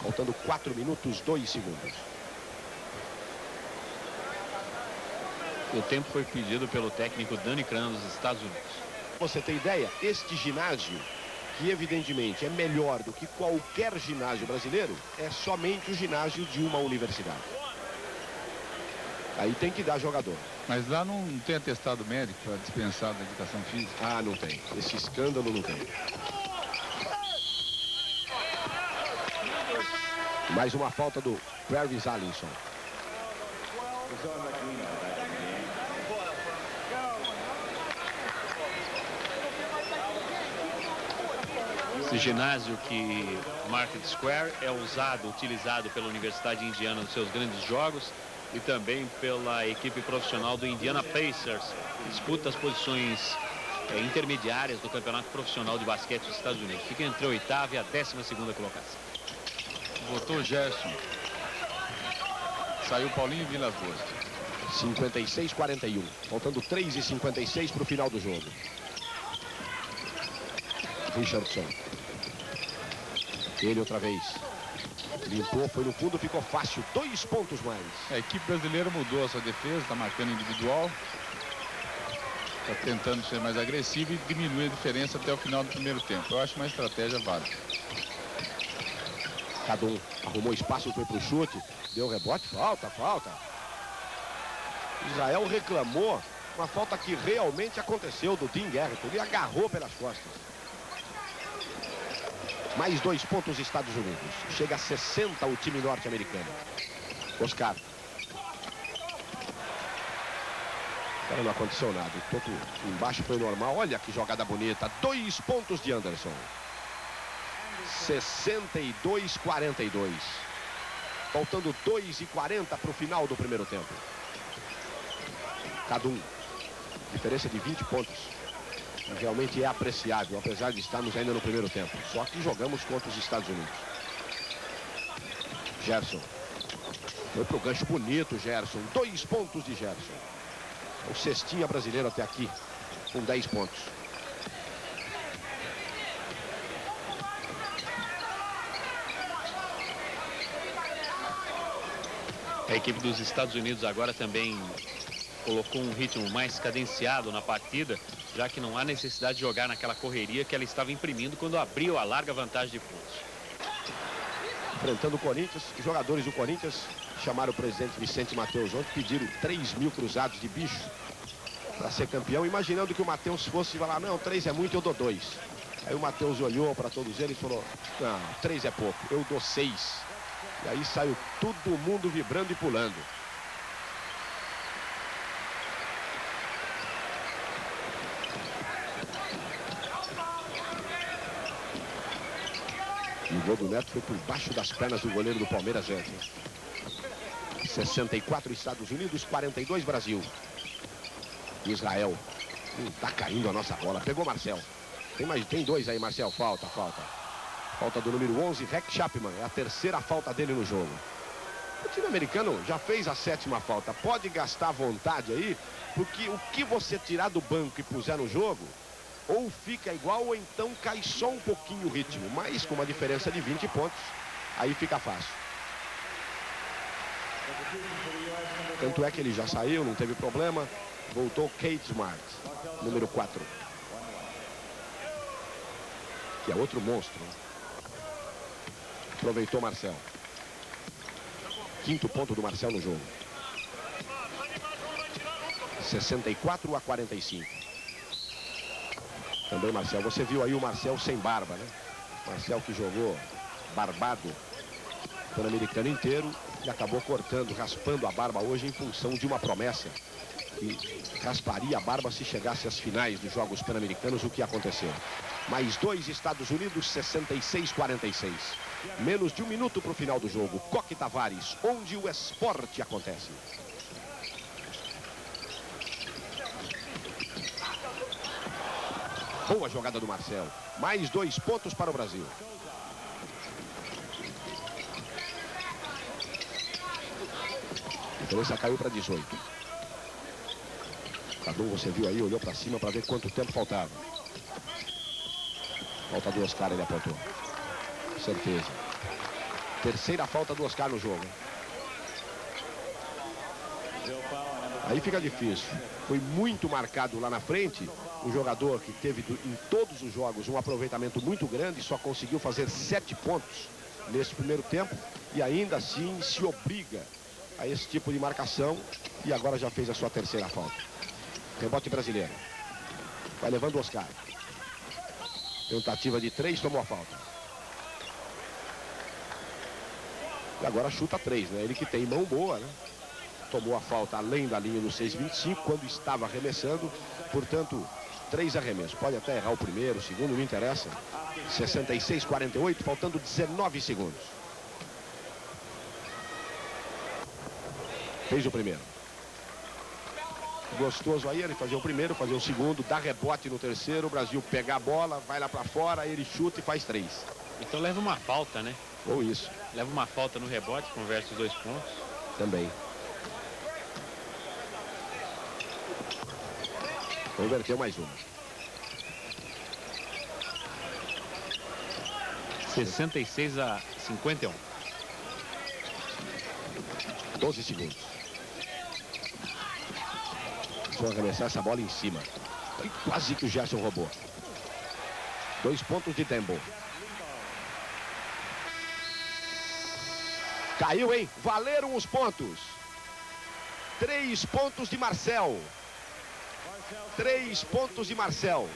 Faltando 4 minutos, 2 segundos. O tempo foi pedido pelo técnico Danny Crum dos Estados Unidos. Você tem ideia? Este ginásio, que evidentemente é melhor do que qualquer ginásio brasileiro, é somente o ginásio de uma universidade. Aí tem que dar jogador. Mas lá não tem atestado médico para dispensar da educação física? Ah, não tem. Esse escândalo não tem. Mais uma falta do Travis Alisson. Esse ginásio que Market Square é utilizado pela Universidade Indiana nos seus grandes jogos. e também pela equipe profissional do Indiana Pacers, que disputa as posições intermediárias do Campeonato Profissional de Basquete dos Estados Unidos. Fica entre a 8ª e a 12ª colocação. Botou o Gerson. Saiu Paulinho Vilas Boas. 56-41. Faltando 3:56 para o final do jogo. Richardson. Ele outra vez. Limpou, foi no fundo, ficou fácil. 2 pontos mais. A equipe brasileira mudou a sua defesa, está marcando individual. Está tentando ser mais agressivo e diminuir a diferença até o final do primeiro tempo. Eu acho uma estratégia válida. Cada um arrumou espaço, foi para o chute. Deu rebote, falta. Israel reclamou uma falta que realmente aconteceu do Dean Garrett. Ele agarrou pelas costas. Mais 2 pontos Estados Unidos. Chega a 60 o time norte-americano. Oscar. Cara, não aconteceu nada. O topo embaixo foi normal. Olha que jogada bonita. 2 pontos de Anderson. 62-42. Faltando 2:40 para o final do primeiro tempo. Cada um. Diferença de 20 pontos. Realmente é apreciável, apesar de estarmos ainda no primeiro tempo. Só que jogamos contra os Estados Unidos. Gerson. Foi pro gancho bonito, Gerson. 2 pontos de Gerson. O cestinha brasileiro até aqui, com 10 pontos. A equipe dos Estados Unidos agora também colocou um ritmo mais cadenciado na partida, já que não há necessidade de jogar naquela correria que ela estava imprimindo quando abriu a larga vantagem de pontos. Enfrentando o Corinthians, os jogadores do Corinthians chamaram o presidente Vicente Mateus ontem, pediram 3.000 cruzados de bicho para ser campeão, imaginando que o Mateus fosse falar, não, 3 é muito, eu dou 2. Aí o Mateus olhou para todos eles e falou, não, 3 é pouco, eu dou 6. E aí saiu todo mundo vibrando e pulando. E o gol do Neto foi por baixo das pernas do goleiro do Palmeiras antes. 64 Estados Unidos, 42 Brasil. Israel. Tá caindo a nossa bola. Pegou Marcel. Tem 2 aí, Marcel. Falta. Falta do número 11, Rex Chapman. É a 3ª falta dele no jogo. O time americano já fez a 7ª falta. Pode gastar à vontade aí, porque o que você tirar do banco e puser no jogo, ou fica igual, ou então cai só um pouquinho o ritmo. Mas com uma diferença de 20 pontos, aí fica fácil. Tanto é que ele já saiu, não teve problema. Voltou Kate Smart, número 4. Que é outro monstro. Aproveitou Marcel. 5º ponto do Marcel no jogo. 64-45. Também Marcel. Você viu aí o Marcel sem barba, né? Marcel que jogou barbado pelo americano inteiro e acabou cortando, raspando a barba hoje em função de uma promessa. Que rasparia a barba se chegasse às finais dos Jogos Pan-Americanos, o que aconteceu. Mais 2 Estados Unidos, 66-46. Menos de 1 minuto para o final do jogo. Coque Tavares, onde o esporte acontece. Boa jogada do Marcel. Mais 2 pontos para o Brasil. A diferença caiu para 18. Cadu, você viu aí, olhou para cima para ver quanto tempo faltava. Falta do Oscar, ele apontou. Certeza. 3ª falta do Oscar no jogo. Aí fica difícil. Foi muito marcado lá na frente. Um jogador que teve em todos os jogos um aproveitamento muito grande. Só conseguiu fazer 7 pontos nesse primeiro tempo. E ainda assim se obriga a esse tipo de marcação. E agora já fez a sua 3ª falta. Rebote brasileiro. Vai levando o Oscar. Tentativa de 3, tomou a falta. E agora chuta 3, né? Ele que tem mão boa, né? Tomou a falta além da linha do 6,25 quando estava arremessando. Portanto, 3 arremessos. Pode até errar o primeiro, o segundo, não interessa. 66-48, faltando 19 segundos. Fez o primeiro. Gostoso aí ele fazer o primeiro, fazer o segundo, dá rebote no terceiro, o Brasil pega a bola, vai lá pra fora, ele chuta e faz 3. Então leva uma falta, né? Ou isso. Leva uma falta no rebote, converte os 2 pontos. Também. Converteu mais uma. 66-51. 12 segundos. Vou arremessar essa bola em cima. Foi quase que o Gerson roubou. 2 pontos de Tembo. Caiu, hein? Valeram os pontos. 3 pontos de Marcel. 3 pontos de Marcel.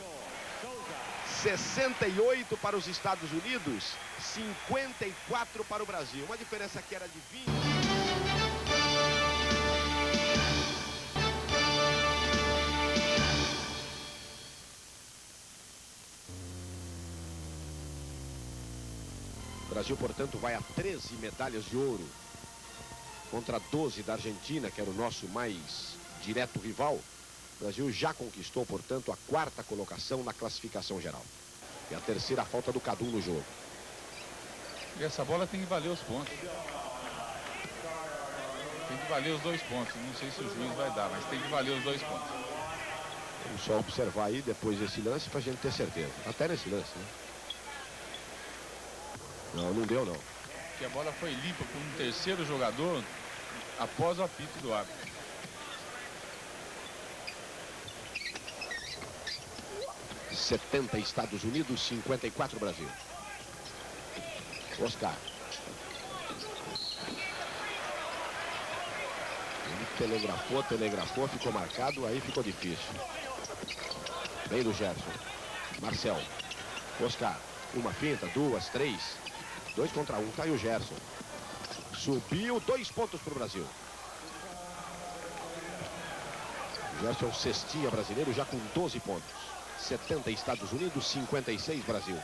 68 para os Estados Unidos, 54 para o Brasil. Uma diferença que era de 20. O Brasil, portanto, vai a 13 medalhas de ouro contra 12 da Argentina, que era o nosso mais direto rival. O Brasil já conquistou, portanto, a 4ª colocação na classificação geral. E a 3ª falta do Cadu no jogo. E essa bola tem que valer os pontos. Tem que valer os 2 pontos. Não sei se o juiz vai dar, mas tem que valer os 2 pontos. Vamos só observar aí depois desse lance pra gente ter certeza. Até nesse lance, né? Não, não deu não. Que a bola foi limpa por um terceiro jogador após o apito do árbitro. ...70 Estados Unidos, 54 Brasil. Oscar. Ele telegrafou, ficou marcado, aí ficou difícil. Vem do Gerson. Marcel. Oscar. Uma finta, 2, 3. 2 contra 1, tá aí o Gerson. Subiu, 2 pontos para o Brasil. O Gerson é um cestinha brasileiro já com 12 pontos. 70 Estados Unidos, 56 Brasil.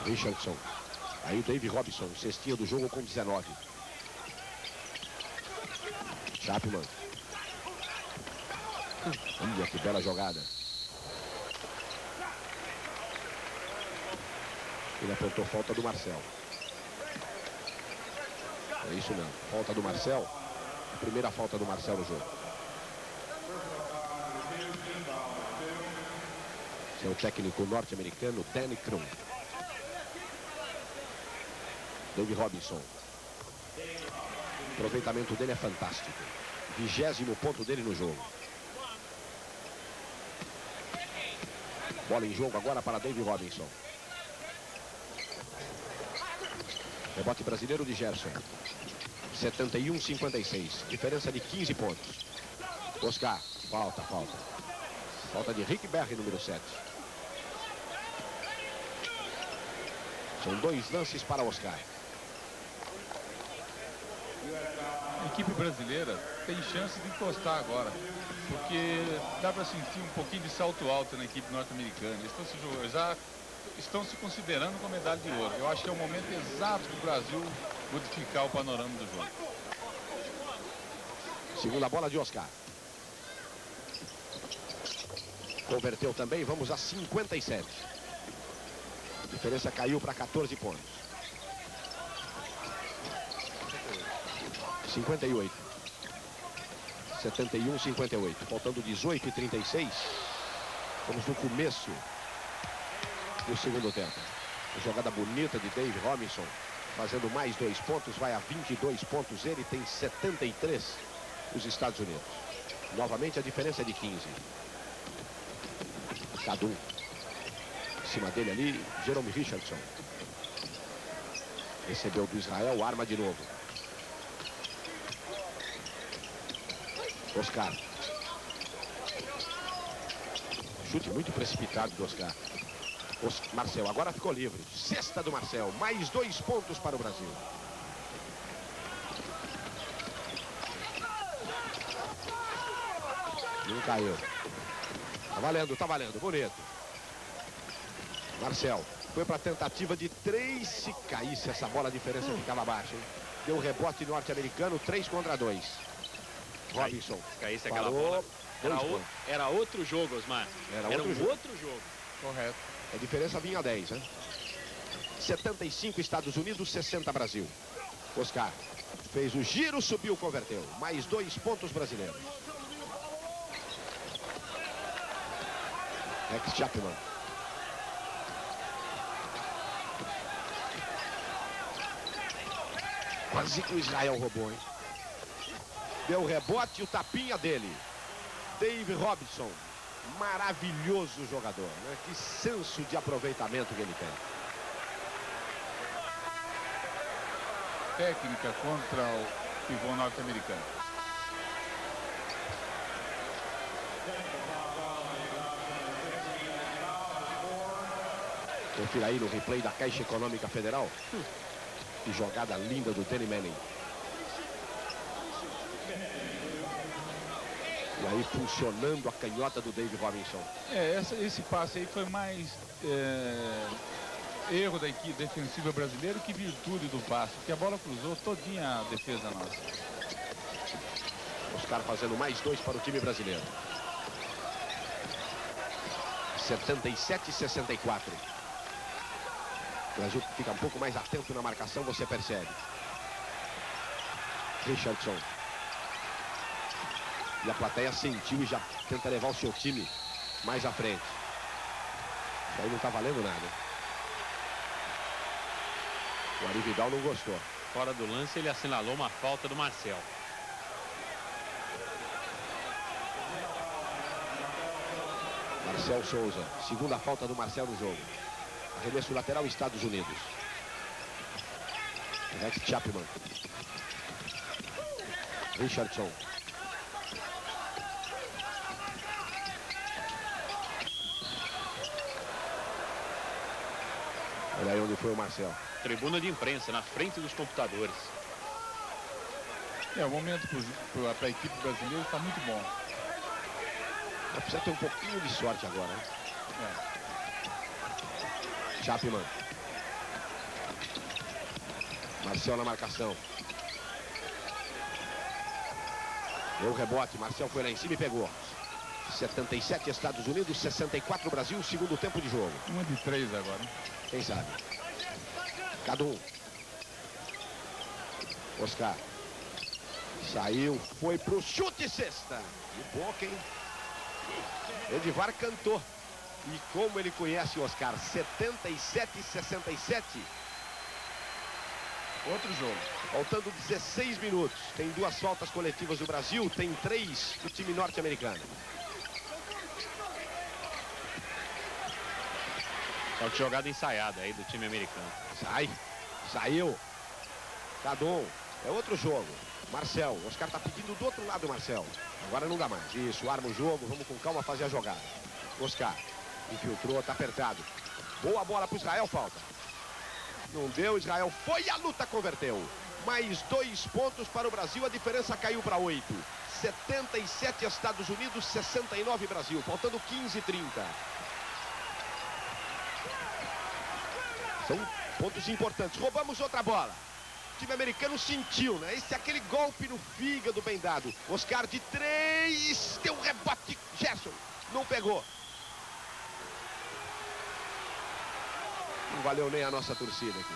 Richardson. Aí o Dave Robinson, cestinha do jogo com 19. Chapman. Olha que bela jogada. Ele apontou falta do Marcel. É isso mesmo, falta do Marcel. A primeira falta do Marcel no jogo. É o técnico norte-americano Danny Crum. Dave Robinson. O aproveitamento dele é fantástico. 20º ponto dele no jogo. Bola em jogo agora para Dave Robinson. Rebote brasileiro de Gerson. 71-56. Diferença de 15 pontos. Oscar. Falta. Falta de Rick Berry, número 7. São 2 lances para Oscar. A equipe brasileira tem chance de encostar agora, porque dá para sentir um pouquinho de salto alto na equipe norte-americana. Já estão se considerando com a medalha de ouro. Eu acho que é o momento exato para o Brasil modificar o panorama do jogo. Segunda bola de Oscar. Converteu também, vamos a 57. A diferença caiu para 14 pontos. 58. 71-58. Faltando 18:36. Vamos no começo do segundo tempo. Jogada bonita de Dave Robinson. Fazendo mais 2 pontos. Vai a 22 pontos. Ele tem 73. Os Estados Unidos. Novamente a diferença é de 15. Cadu. Em cima dele ali, Jerome Richardson. Recebeu do Israel, arma de novo. Oscar. Chute muito precipitado do Oscar. Marcel agora ficou livre. Cesta do Marcel. Mais 2 pontos para o Brasil. Não caiu. Tá valendo. Bonito. Marcel. Foi para a tentativa de 3. Se caísse essa bola, a diferença ficava baixa, hein? Deu rebote norte-americano, 3 contra 2. Robinson. Caísse aquela Parou. bola. Era outro jogo, Osmar. Era outro jogo. Correto. A diferença vinha a 10, né? 75 Estados Unidos, 60 Brasil. Oscar fez o giro, subiu, converteu. Mais 2 pontos brasileiros. Rex Chapman. Quase que o Israel roubou, hein? Deu rebote, o tapinha dele. Dave Robinson. Maravilhoso jogador, né? Que senso de aproveitamento que ele tem. Técnica contra o pivô norte-americano. Confira aí no replay da Caixa Econômica Federal. Que jogada linda do Danny Manning. E aí funcionando a canhota do Dave Robinson. Esse passe aí foi mais erro da equipe defensiva brasileira que virtude do passe, porque a bola cruzou todinha a defesa nossa. Oscar fazendo mais 2 para o time brasileiro. 77-64. O Brasil fica um pouco mais atento na marcação, você percebe. Richardson. E a plateia sentiu e já tenta levar o seu time mais à frente. Isso aí não está valendo nada. O Ari Vidal não gostou. Fora do lance, ele assinalou uma falta do Marcel. Marcel Souza. Segunda falta do Marcel no jogo. Arremesso lateral, Estados Unidos. Rex Chapman. Richardson. Olha aí onde foi o Marcel. Tribuna de imprensa, na frente dos computadores. O momento para a equipe brasileira está muito bom. Mas precisa ter um pouquinho de sorte agora, né? Chapman. Marcel na marcação. Deu o rebote, Marcel foi lá em cima e pegou. 77 Estados Unidos, 64 Brasil, segundo tempo de jogo. 1 de 3 agora. Quem sabe? Cadu. Oscar. Saiu, foi pro chute cesta. Que boca, hein? Edivar cantou. E como ele conhece o Oscar, 77-67. Outro jogo. Faltando 16 minutos. Tem 2 faltas coletivas do Brasil, tem 3 do time norte-americano. Só que jogada ensaiada aí do time americano. Saiu. Cadon. É outro jogo. Marcel. Oscar tá pedindo do outro lado, Marcel. Agora não dá mais. Isso, arma o jogo. Vamos com calma fazer a jogada. Oscar. Infiltrou, tá apertado. Boa bola pro Israel, falta. Não deu, Israel foi a luta, converteu. Mais 2 pontos para o Brasil, a diferença caiu para 8. 77 Estados Unidos, 69 Brasil. Faltando 15:30. São pontos importantes. Roubamos outra bola. O time americano sentiu, né? Esse é aquele golpe no fígado bem dado. Oscar de 3. Deu um rebote. Gerson não pegou. Não valeu nem a nossa torcida aqui.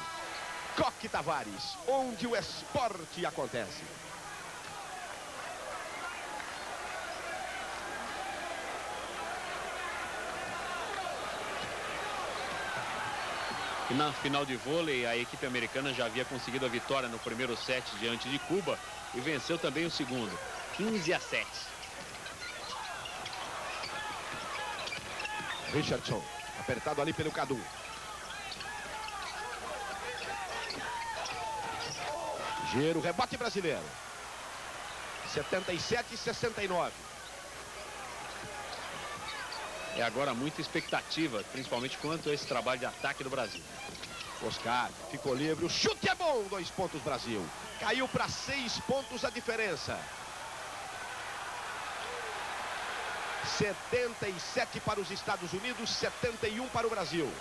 Coque Tavares, onde o esporte acontece. E na final de vôlei, a equipe americana já havia conseguido a vitória no primeiro set diante de Cuba e venceu também o segundo, 15-7. Richardson, apertado ali pelo Cadu. Giro, rebote brasileiro. 77-69. É agora muita expectativa, principalmente quanto a esse trabalho de ataque do Brasil. Oscar ficou livre, o chute é bom, 2 pontos Brasil. Caiu para 6 pontos a diferença. 77 para os Estados Unidos, 71 para o Brasil.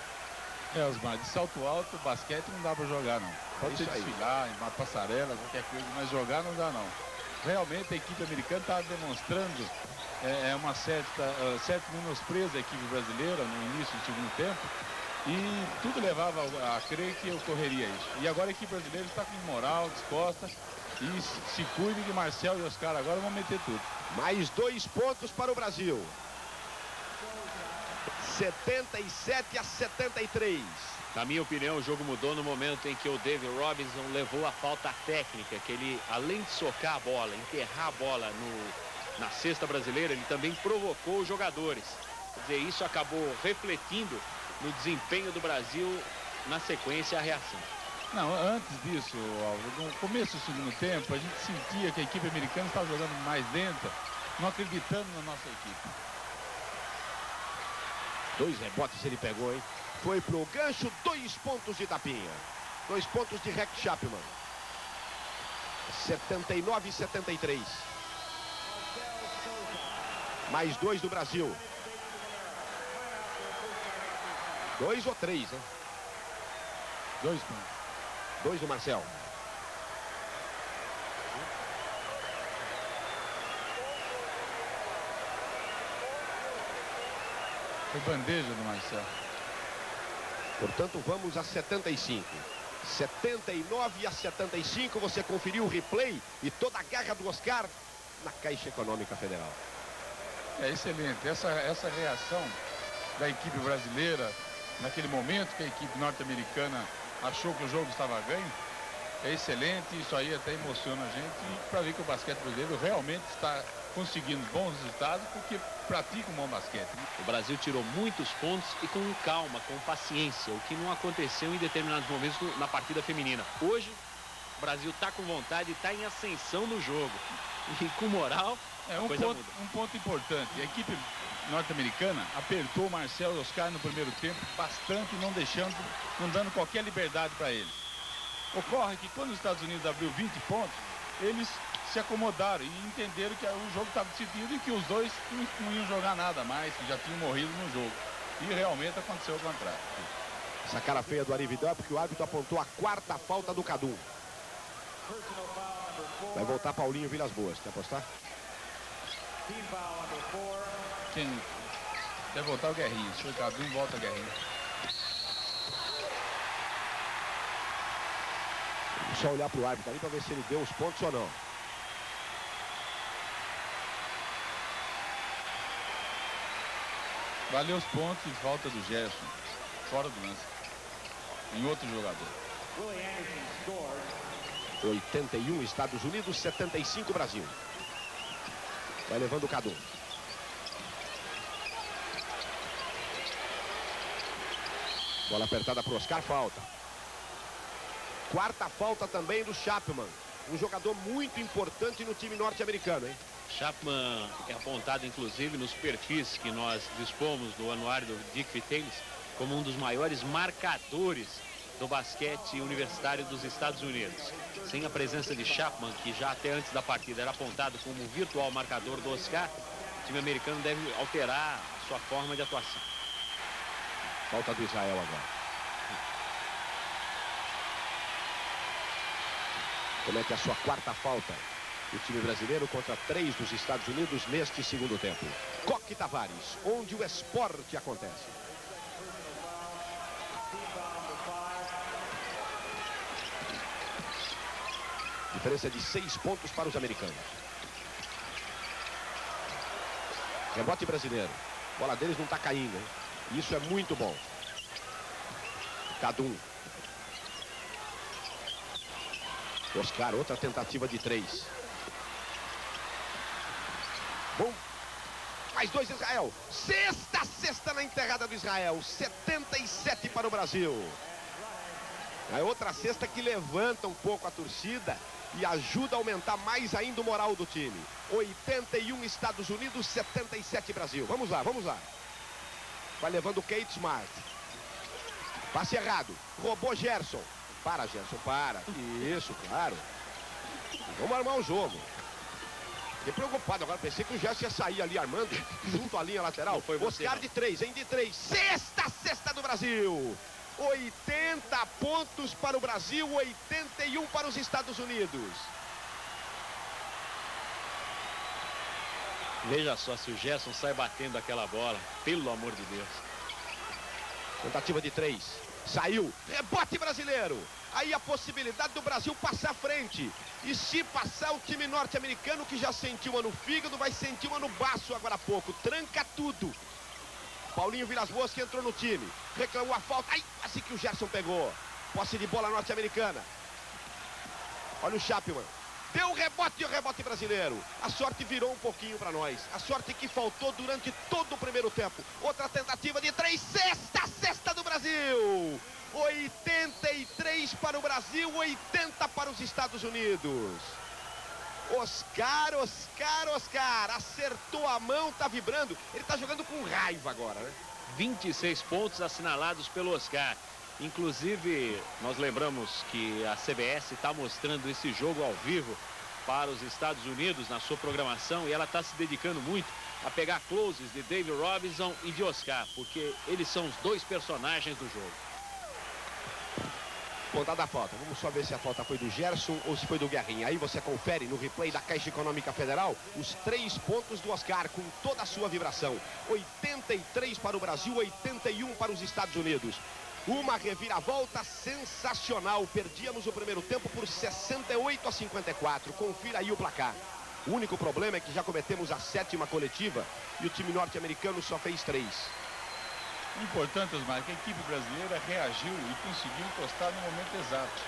Osmar, de salto alto, basquete não dá para jogar, não. Pode ser desfilar, em uma passarela, qualquer coisa, mas jogar não dá, não. Realmente a equipe americana está demonstrando uma certo menosprezo da equipe brasileira no início do segundo tempo. E tudo levava a crer que ocorreria isso. E agora a equipe brasileira está com moral, disposta. E se cuide que Marcel e Oscar agora vão meter tudo. Mais 2 pontos para o Brasil. 77-73. Na minha opinião, o jogo mudou no momento em que o David Robinson levou a falta técnica, que ele, além de socar a bola, enterrar a bola na cesta brasileira, ele também provocou os jogadores. Quer dizer, isso acabou refletindo no desempenho do Brasil, na sequência, a reação. Não, antes disso, Álvaro, no começo do segundo tempo, a gente sentia que a equipe americana estava jogando mais lenta, não acreditando na nossa equipe. 2 rebotes ele pegou, hein? Foi pro gancho, 2 pontos de Tapinha. 2 pontos de Rex Chapman. 79-73. Mais 2 do Brasil. 2 ou 3, né? 2 pontos. 2 do Marcel. Foi bandeja do Marcel. Portanto, vamos a 75. 79-75. Você conferiu o replay e toda a garra do Oscar na Caixa Econômica Federal. É excelente. Essa reação da equipe brasileira, naquele momento que a equipe norte-americana achou que o jogo estava ganho, é excelente. Isso aí até emociona a gente para ver que o basquete brasileiro realmente está conseguindo bons resultados porque pratica um bom basquete. O Brasil tirou muitos pontos e com calma, com paciência, o que não aconteceu em determinados momentos na partida feminina. Hoje, o Brasil está com vontade e está em ascensão no jogo. E com moral, um ponto importante. A equipe norte-americana apertou o Marcel e Oscar no primeiro tempo bastante, não dando qualquer liberdade para eles. Ocorre que quando os Estados Unidos abriu 20 pontos, eles se acomodaram e entenderam que o jogo estava decidido e que os dois não iam jogar nada mais, que já tinham morrido no jogo. E realmente aconteceu o contrário. Essa cara feia do Arividão é porque o árbitro apontou a 4ª falta do Cadum. Vai voltar Paulinho Vilas Boas, quer apostar? Quem quer voltar o Guerrinho? Se o Cadum volta o Guerrinho. Só olhar pro árbitro ali para ver se ele deu os pontos ou não. Valeu os pontos e falta do Gerson. Fora do lance. Em outro jogador. 81 Estados Unidos, 75 Brasil. Vai levando o Cadum. Bola apertada para o Oscar, falta. 4ª falta também do Chapman. Um jogador muito importante no time norte-americano, hein? Chapman é apontado, inclusive, nos perfis que nós dispomos do anuário do Dick Vitalis, como um dos maiores marcadores do basquete universitário dos Estados Unidos. Sem a presença de Chapman, que já até antes da partida era apontado como o virtual marcador do Oscar, o time americano deve alterar a sua forma de atuação. Falta do Israel agora. Comete a sua 4ª falta. O time brasileiro contra 3 dos Estados Unidos neste segundo tempo. Coque Tavares, onde o esporte acontece. Diferença de 6 pontos para os americanos. Rebote brasileiro. A bola deles não está caindo, hein? Isso é muito bom. Cadum. Oscar, outra tentativa de 3. Bom. Mais 2 Israel. Sexta na enterrada do Israel. 77 para o Brasil. É outra cesta que levanta um pouco a torcida e ajuda a aumentar mais ainda o moral do time. 81 Estados Unidos, 77 Brasil. Vamos lá, vamos lá. Vai levando o Kate Smart. Passe errado. Roubou Gerson. Para, Gerson, para. Isso, claro. Vamos armar o jogo. Fiquei preocupado agora. Pensei que o Gerson ia sair ali armando junto à linha lateral. Oscar de 3, hein? De 3. Sexta do Brasil. 80 pontos para o Brasil, 81 para os Estados Unidos. Veja só se o Gerson sai batendo aquela bola, pelo amor de Deus. Tentativa de 3. Saiu. Rebote brasileiro. Aí a possibilidade do Brasil passar à frente. E se passar, o time norte-americano, que já sentiu uma no fígado, vai sentir uma no baço agora há pouco. Tranca tudo. Paulinho Vilas Boas, que entrou no time. Reclamou a falta. Ai, assim que o Gerson pegou. Posse de bola norte-americana. Olha o Chapman. Deu o rebote brasileiro. A sorte virou um pouquinho para nós. A sorte que faltou durante todo o primeiro tempo. Outra tentativa de 3. Cesta do Brasil. 83 para o Brasil, 80 para os Estados Unidos. Oscar. Acertou a mão, tá vibrando. Ele tá jogando com raiva agora, né? 26 pontos assinalados pelo Oscar. Inclusive, nós lembramos que a CBS está mostrando esse jogo ao vivo para os Estados Unidos na sua programação, e ela está se dedicando muito a pegar closes de David Robinson e de Oscar, porque eles são os dois personagens do jogo. Contada a falta. Vamos só ver se a falta foi do Gerson ou se foi do Guerrinha. Aí você confere no replay da Caixa Econômica Federal os 3 pontos do Oscar com toda a sua vibração. 83 para o Brasil, 81 para os Estados Unidos. Uma reviravolta sensacional. Perdíamos o primeiro tempo por 68-54. Confira aí o placar. O único problema é que já cometemos a 7ª coletiva e o time norte-americano só fez 3. O importante, Osmar, é que a equipe brasileira reagiu e conseguiu encostar no momento exato.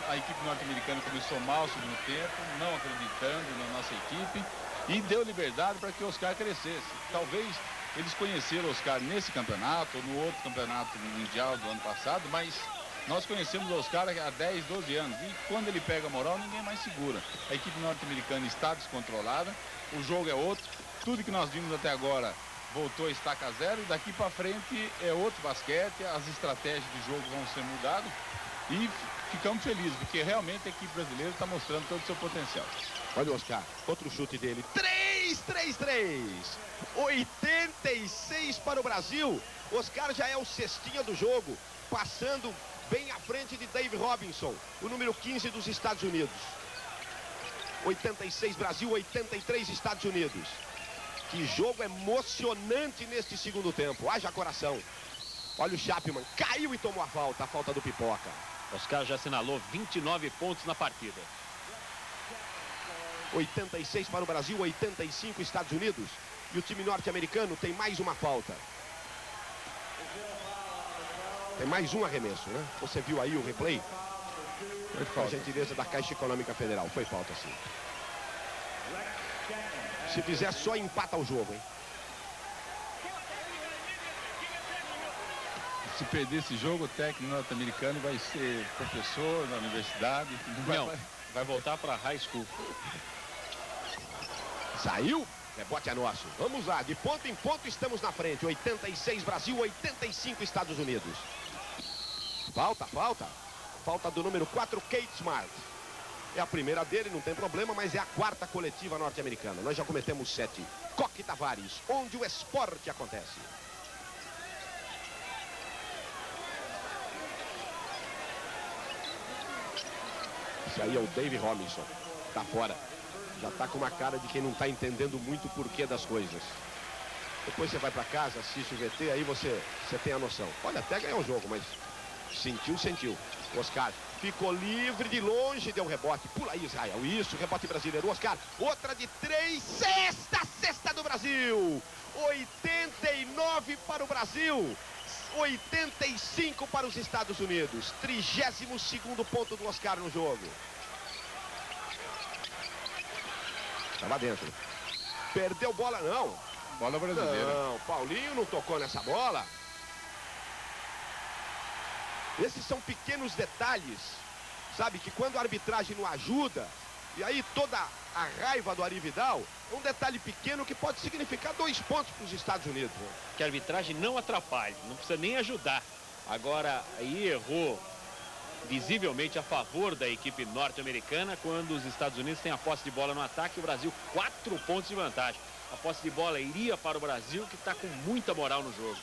A equipe norte-americana começou mal no segundo tempo, não acreditando na nossa equipe, e deu liberdade para que o Oscar crescesse. Talvez eles conheceram o Oscar nesse campeonato ou no outro campeonato mundial do ano passado, mas nós conhecemos o Oscar há 10, 12 anos. E quando ele pega a moral, ninguém mais segura. A equipe norte-americana está descontrolada, o jogo é outro. Tudo que nós vimos até agora voltou a estaca zero, e daqui para frente é outro basquete, as estratégias de jogo vão ser mudadas e ficamos felizes, porque realmente a equipe brasileira está mostrando todo o seu potencial. Olha o Oscar, outro chute dele. 86 para o Brasil. Oscar já é o cestinha do jogo, passando bem à frente de Dave Robinson, o número 15 dos Estados Unidos. 86 Brasil, 83 Estados Unidos. Que jogo emocionante neste segundo tempo. Haja coração. Olha o Chapman. Caiu e tomou a falta do Pipoca. Oscar já assinalou 29 pontos na partida. 86 para o Brasil, 85 Estados Unidos. E o time norte-americano tem mais uma falta. Tem mais um arremesso, né? Você viu aí o replay? Foi Com a falta. gentileza da Caixa Econômica Federal. Foi falta, sim. Se fizer, só empata o jogo, hein? Se perder esse jogo, o técnico norte-americano vai ser professor na universidade. Não, vai voltar para high school. Saiu, rebote é nosso. Vamos lá, de ponto em ponto estamos na frente. 86 Brasil, 85 Estados Unidos. Falta. Falta do número 4, Kate Smart. É a primeira dele, não tem problema, mas é a 4ª coletiva norte-americana. Nós já cometemos 7. Coque Tavares, onde o esporte acontece. Esse aí é o Dave Robinson. Tá fora. Já tá com uma cara de quem não tá entendendo muito o porquê das coisas. Depois você vai para casa, assiste o VT, aí você tem a noção. Olha, até ganhou o jogo, mas sentiu. Oscar ficou livre de longe, deu rebote. Pula aí, Israel. Isso, rebote brasileiro. Oscar, outra de 3. Cesta do Brasil. 89 para o Brasil. 85 para os Estados Unidos. 32º ponto do Oscar no jogo. Tava dentro. Perdeu bola, não. Bola brasileira. Não, Paulinho não tocou nessa bola. Esses são pequenos detalhes, sabe, que quando a arbitragem não ajuda, e aí toda a raiva do Ari Vidal, é um detalhe pequeno que pode significar 2 pontos para os Estados Unidos. Né? Que a arbitragem não atrapalhe, não precisa nem ajudar. Agora, aí errou visivelmente a favor da equipe norte-americana, quando os Estados Unidos têm a posse de bola no ataque, o Brasil 4 pontos de vantagem. A posse de bola iria para o Brasil, que está com muita moral no jogo.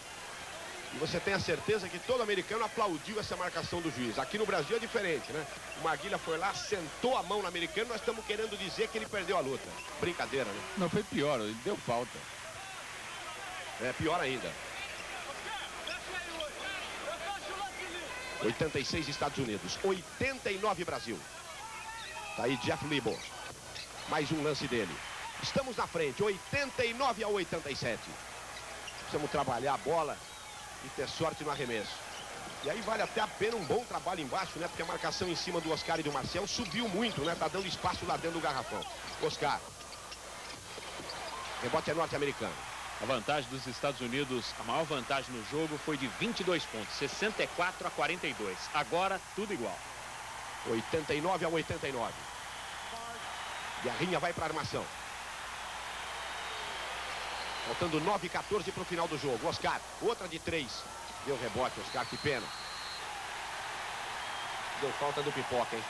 E você tem a certeza que todo americano aplaudiu essa marcação do juiz. Aqui no Brasil é diferente, né? O Maguila foi lá, sentou a mão no americano, nós estamos querendo dizer que ele perdeu a luta. Brincadeira, né? Não, foi pior, ele deu falta. É pior ainda. 86 Estados Unidos, 89 Brasil. Tá aí Jeff Lebo. Mais um lance dele. Estamos na frente, 89-87. Precisamos trabalhar a bola e ter sorte no arremesso. E aí vale até a pena um bom trabalho embaixo, né? Porque a marcação em cima do Oscar e do Marcel subiu muito, né? Tá dando espaço lá dentro do garrafão. Oscar. Rebote é norte-americano. A vantagem dos Estados Unidos, a maior vantagem no jogo foi de 22 pontos, 64-42. Agora, tudo igual. 89-89. Guerrinha vai para a armação. Faltando 9-14 para o final do jogo. Oscar, outra de 3. Deu rebote, Oscar, que pena. Deu falta do Pipoca, hein?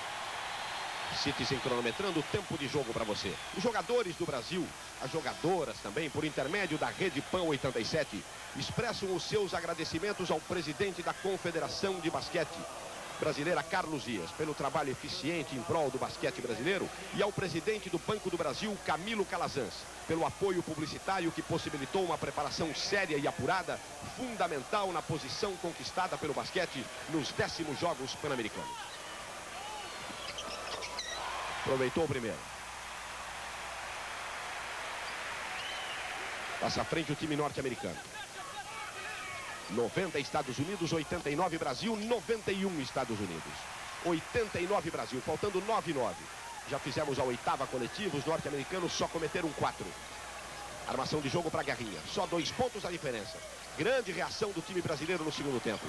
Citizen cronometrando o tempo de jogo para você. Os jogadores do Brasil, as jogadoras também, por intermédio da Rede PAN 87, expressam os seus agradecimentos ao presidente da Confederação de Basquete Brasileira, Carlos Dias, pelo trabalho eficiente em prol do basquete brasileiro, e ao presidente do Banco do Brasil, Camilo Calazans, pelo apoio publicitário que possibilitou uma preparação séria e apurada, fundamental na posição conquistada pelo basquete nos 10º Jogos Pan-Americanos. Aproveitou o primeiro. Passa à frente o time norte-americano. 90 Estados Unidos, 89 Brasil, 91 Estados Unidos. 89 Brasil, faltando 9-9. Já fizemos a 8ª coletiva, os norte-americanos só cometeram 4. Armação de jogo para Guerrinha, só 2 pontos a diferença. Grande reação do time brasileiro no segundo tempo.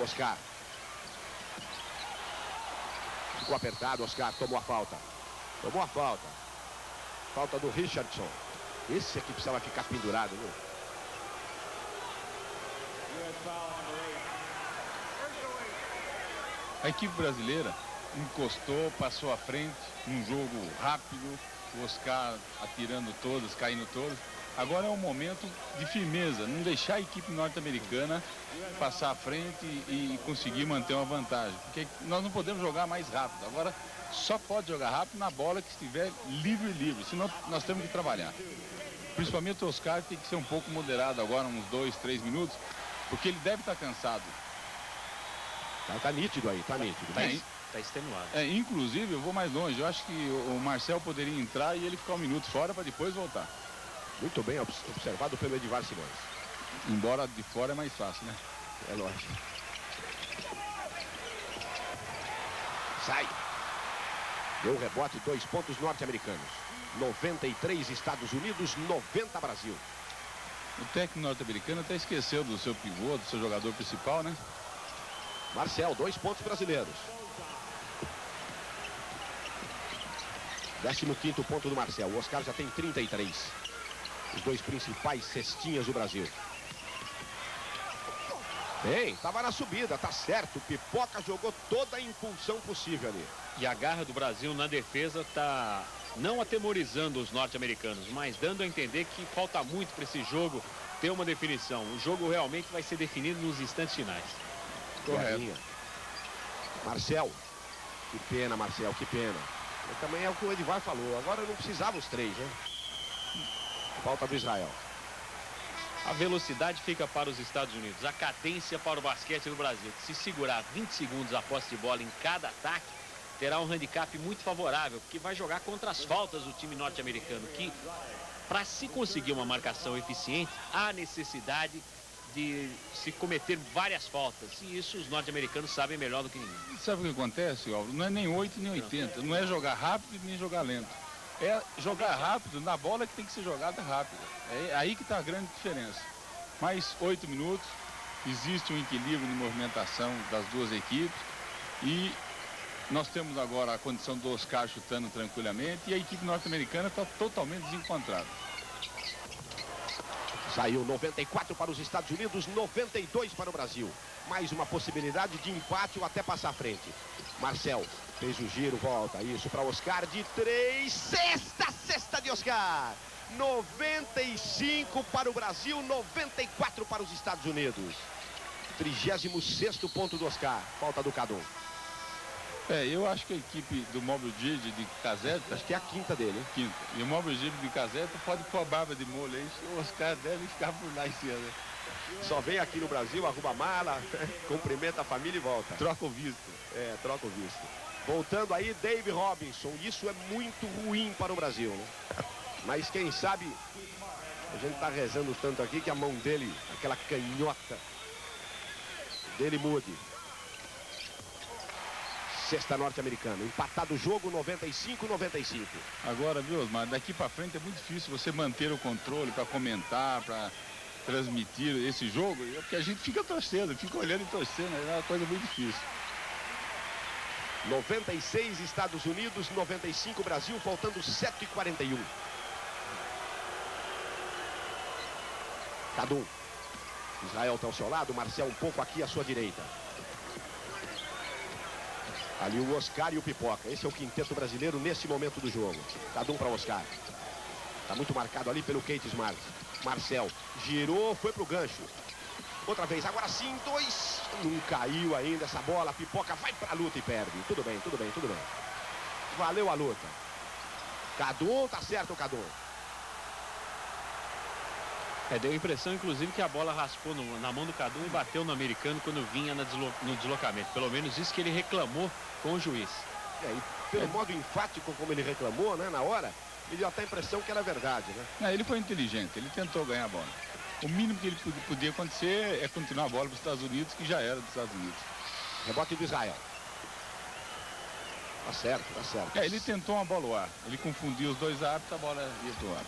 Oscar. Ficou apertado, Oscar tomou a falta. Tomou a falta. Falta do Richardson. Esse aqui precisava ficar pendurado, viu? A equipe brasileira encostou, passou à frente, um jogo rápido, o Oscar atirando todas, caindo todas. Agora é um momento de firmeza, não deixar a equipe norte-americana passar à frente e conseguir manter uma vantagem. Porque nós não podemos jogar mais rápido. Agora só pode jogar rápido na bola que estiver livre, senão nós temos que trabalhar. Principalmente o Oscar tem que ser um pouco moderado agora, uns 2, 3 minutos, porque ele deve estar cansado. Tá nítido aí, tá nítido. Tá extenuado. Inclusive, eu vou mais longe. Eu acho que o Marcel poderia entrar e ele ficar 1 minuto fora para depois voltar. Muito bem observado pelo Edivar Simões. Embora de fora é mais fácil, né? É lógico. Sai. Deu rebote, 2 pontos norte-americanos. 93 Estados Unidos, 90 Brasil. O técnico norte-americano até esqueceu do seu pivô, do seu jogador principal, né? Marcel, 2 pontos brasileiros. 15º ponto do Marcel. O Oscar já tem 33. Os 2 principais cestinhas do Brasil. Bem, estava na subida, tá certo. Pipoca jogou toda a impulsão possível ali. E a garra do Brasil na defesa tá não atemorizando os norte-americanos, mas dando a entender que falta muito para esse jogo ter uma definição. O jogo realmente vai ser definido nos instantes finais. Correto. Marcel. Que pena, Marcel, que pena. Mas também é o que o Edivar falou. Agora não precisava os 3, né? Falta do Israel. A velocidade fica para os Estados Unidos. A cadência para o basquete do Brasil. Se segurar 20 segundos a posse de bola em cada ataque, terá um handicap muito favorável, porque vai jogar contra as faltas do time norte-americano, que para se conseguir uma marcação eficiente, há necessidade de se cometer várias faltas. E isso os norte-americanos sabem melhor do que ninguém. Sabe o que acontece, Álvaro? Não é nem 8 nem 80. Não é jogar rápido nem jogar lento. É jogar rápido na bola que tem que ser jogada rápida. É aí que está a grande diferença. Mais 8 minutos, existe um equilíbrio de movimentação das duas equipes e nós temos agora a condição do Oscar chutando tranquilamente e a equipe norte-americana está totalmente desencontrada. Saiu 94 para os Estados Unidos, 92 para o Brasil. Mais uma possibilidade de empate ou até passar à frente. Marcel fez o giro, volta, isso para Oscar de 3, cesta de Oscar. 95 para o Brasil, 94 para os Estados Unidos. 36º ponto do Oscar. Falta do Cadum. Eu acho que a equipe do Mobile Gide de Caseta, Acho que é a quinta dele, hein? quinta, e o Mobile Gide de Caseta pode pôr a barba de molho aí, o Oscar deve ficar por lá em cima, né? Só vem aqui no Brasil, arruma a mala, cumprimenta a família e volta. Troca o visto. Troca o visto. Voltando aí, Dave Robinson. Isso é muito ruim para o Brasil, né? Mas quem sabe, a gente tá rezando tanto aqui que a mão dele, aquela canhota dele mude. Sexta norte-americana. Empatado o jogo, 95-95. Agora, viu, Osmar, daqui para frente é muito difícil você manter o controle para comentar, para transmitir esse jogo, porque a gente fica torcendo, fica olhando e torcendo, é uma coisa muito difícil. 96 Estados Unidos, 95 Brasil, faltando 7h41. Cadum. Israel está ao seu lado, Marcel um pouco aqui à sua direita. Ali o Oscar e o Pipoca. Esse é o quinteto brasileiro nesse momento do jogo. Cadum para Oscar. Está muito marcado ali pelo Kate Smart. Marcel girou, foi pro gancho. Outra vez, agora sim, 2. Não caiu ainda essa bola. Pipoca vai pra luta e perde. Tudo bem, tudo bem, tudo bem. Valeu a luta. Cadum, tá certo o Cadum. Deu a impressão, inclusive, que a bola raspou na mão do Cadum e bateu no americano quando vinha no deslocamento. Pelo menos isso que ele reclamou com o juiz. E pelo modo enfático como ele reclamou, né, na hora, me deu até a impressão que era verdade, né? Ele foi inteligente, ele tentou ganhar a bola. O mínimo que ele podia acontecer é continuar a bola para os Estados Unidos, que já era dos Estados Unidos. Rebote do Israel. Tá certo, tá certo. Ele tentou uma bola ao ar. Ele confundiu os dois árbitros, a bola ia pro ar.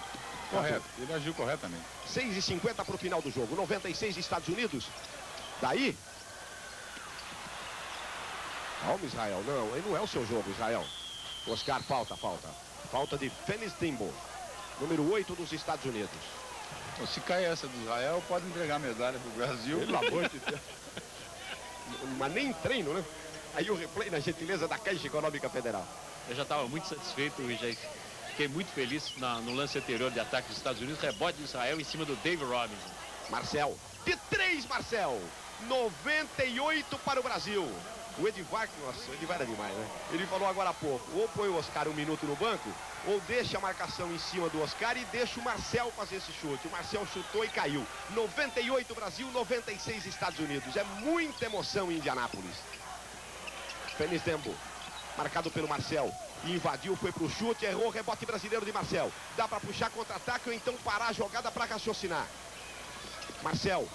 Correto, ele agiu corretamente. 6h50 para o final do jogo. 96 Estados Unidos. Daí. Calma, Israel. Não, ele não é o seu jogo, Israel. Oscar, falta. Falta de Fennis Timbo. Número 8 dos Estados Unidos. Então, se cai essa do Israel, pode entregar a medalha pro Brasil. Pelo amor de Deus. Mas nem treino, né? Aí o replay na gentileza da Caixa Econômica Federal. Eu já estava muito satisfeito e já fiquei muito feliz no lance anterior de ataque dos Estados Unidos. Rebote de Israel em cima do Dave Robinson. Marcel. De 3, Marcel. 98 para o Brasil. O Edivar, nossa, o Edivar é demais, né? Ele falou agora há pouco, ou põe o Oscar um minuto no banco, ou deixa a marcação em cima do Oscar e deixa o Marcel fazer esse chute. O Marcel chutou e caiu. 98 Brasil, 96 Estados Unidos. É muita emoção em Indianápolis. Fennis Tembo, marcado pelo Marcel. Invadiu, foi pro chute, errou, rebote brasileiro de Marcel. Dá para puxar contra-ataque ou então parar a jogada para raciocinar. Marcel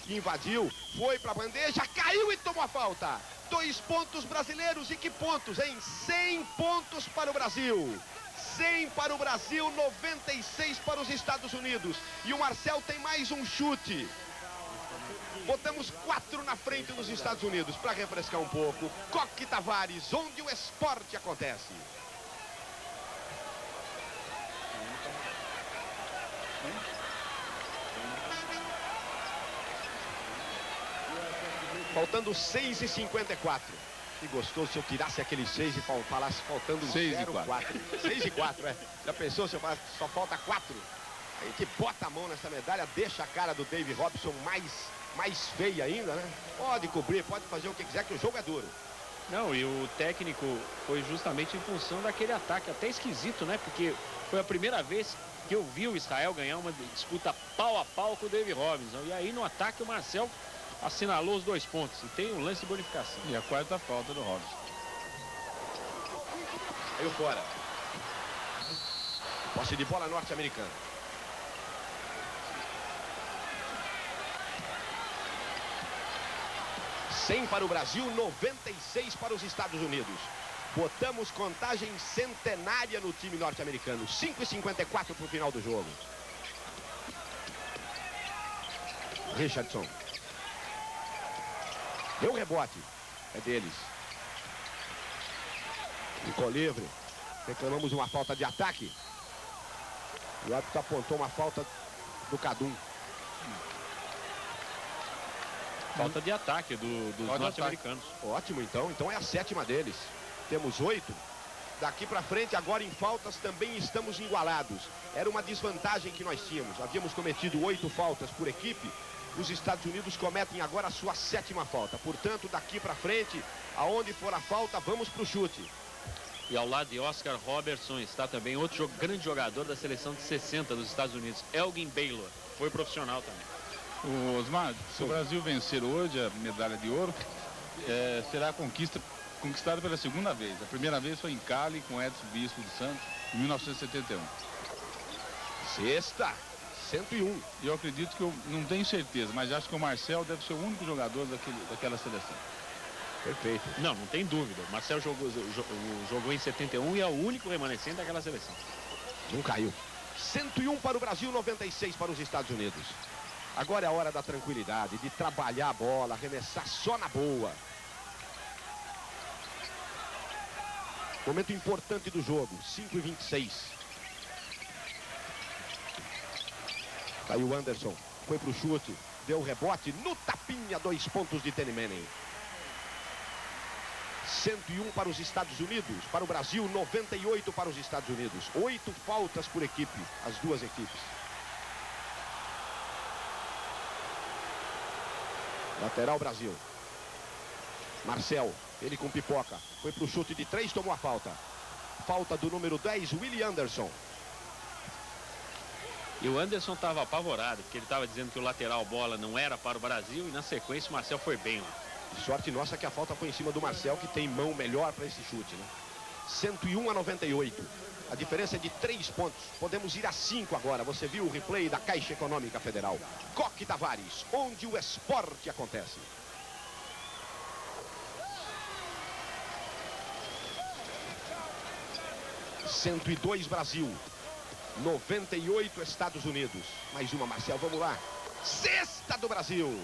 invadiu, foi para a bandeja, caiu e tomou a falta. 2 pontos brasileiros e que pontos, hein? 100 pontos para o Brasil. 100 para o Brasil, 96 para os Estados Unidos. E o Marcel tem mais um chute. Botamos 4 na frente dos Estados Unidos para refrescar um pouco. Coque Tavares, onde o esporte acontece. Faltando 6h54. Que gostoso se eu tirasse aquele 6 e falasse faltando 0,4. 6h04, é. Já pensou se eu falasse só falta 4? A gente bota a mão nessa medalha, deixa a cara do Dave Robinson mais feia ainda, né? Pode cobrir, pode fazer o que quiser, que o jogo é duro. Não, e o técnico foi justamente em função daquele ataque até esquisito, né? Porque foi a primeira vez que eu vi o Israel ganhar uma disputa pau a pau com o Dave Robinson. E aí no ataque o Marcel assinalou os 2 pontos e tem um lance de bonificação. E a quarta falta do Robinson. Saiu fora. Posse de bola norte-americana. $100 para o Brasil, 96 para os Estados Unidos. Botamos contagem centenária no time norte-americano. 5h54 para o final do jogo. Richardson. Deu rebote. É deles. Ficou livre. Reclamamos uma falta de ataque. O árbitro apontou uma falta do Cadum. Falta de ataque dos norte-americanos. Ótimo, então. Então é a 7ª deles. Temos 8. Daqui para frente, agora em faltas, também estamos igualados. Era uma desvantagem que nós tínhamos. Havíamos cometido 8 faltas por equipe. Os Estados Unidos cometem agora a sua 7ª falta. Portanto, daqui para frente, aonde for a falta, vamos para o chute. E ao lado de Oscar Robertson está também outro grande jogador da seleção de 60 dos Estados Unidos, Elgin Baylor. Foi profissional também. Osmar, se o Brasil vencer hoje a medalha de ouro, será conquistada pela 2ª vez. A primeira vez foi em Cali com Edson Bispo dos Santos, em 1971. Sexta, 101. E eu acredito que eu não tenho certeza, mas acho que o Marcel deve ser o único jogador daquela seleção. Perfeito. Não tem dúvida. O Marcel jogou em 71 e é o único remanescente daquela seleção. Não caiu. 101 para o Brasil, 96 para os Estados Unidos. Agora é a hora da tranquilidade, de trabalhar a bola, arremessar só na boa. Momento importante do jogo, 5:26. Caiu o Anderson, foi pro chute, deu o rebote no tapinha, 2 pontos de Danny Manning. 101 para os Estados Unidos, para o Brasil 98 para os Estados Unidos. 8 faltas por equipe, as duas equipes. Lateral Brasil. Marcel, ele com pipoca, foi pro chute de 3, tomou a falta. Falta do número 10, Willie Anderson. E o Anderson estava apavorado, porque ele estava dizendo que o lateral bola não era para o Brasil e na sequência o Marcel foi bem lá. Sorte nossa que a falta foi em cima do Marcel, que tem mão melhor para esse chute, né? 101-98. A diferença é de 3 pontos. Podemos ir a 5 agora. Você viu o replay da Caixa Econômica Federal. Coque Tavares, onde o esporte acontece. (102) Brasil, 98 Estados Unidos. Mais uma, Marcel, vamos lá. Sexta do Brasil.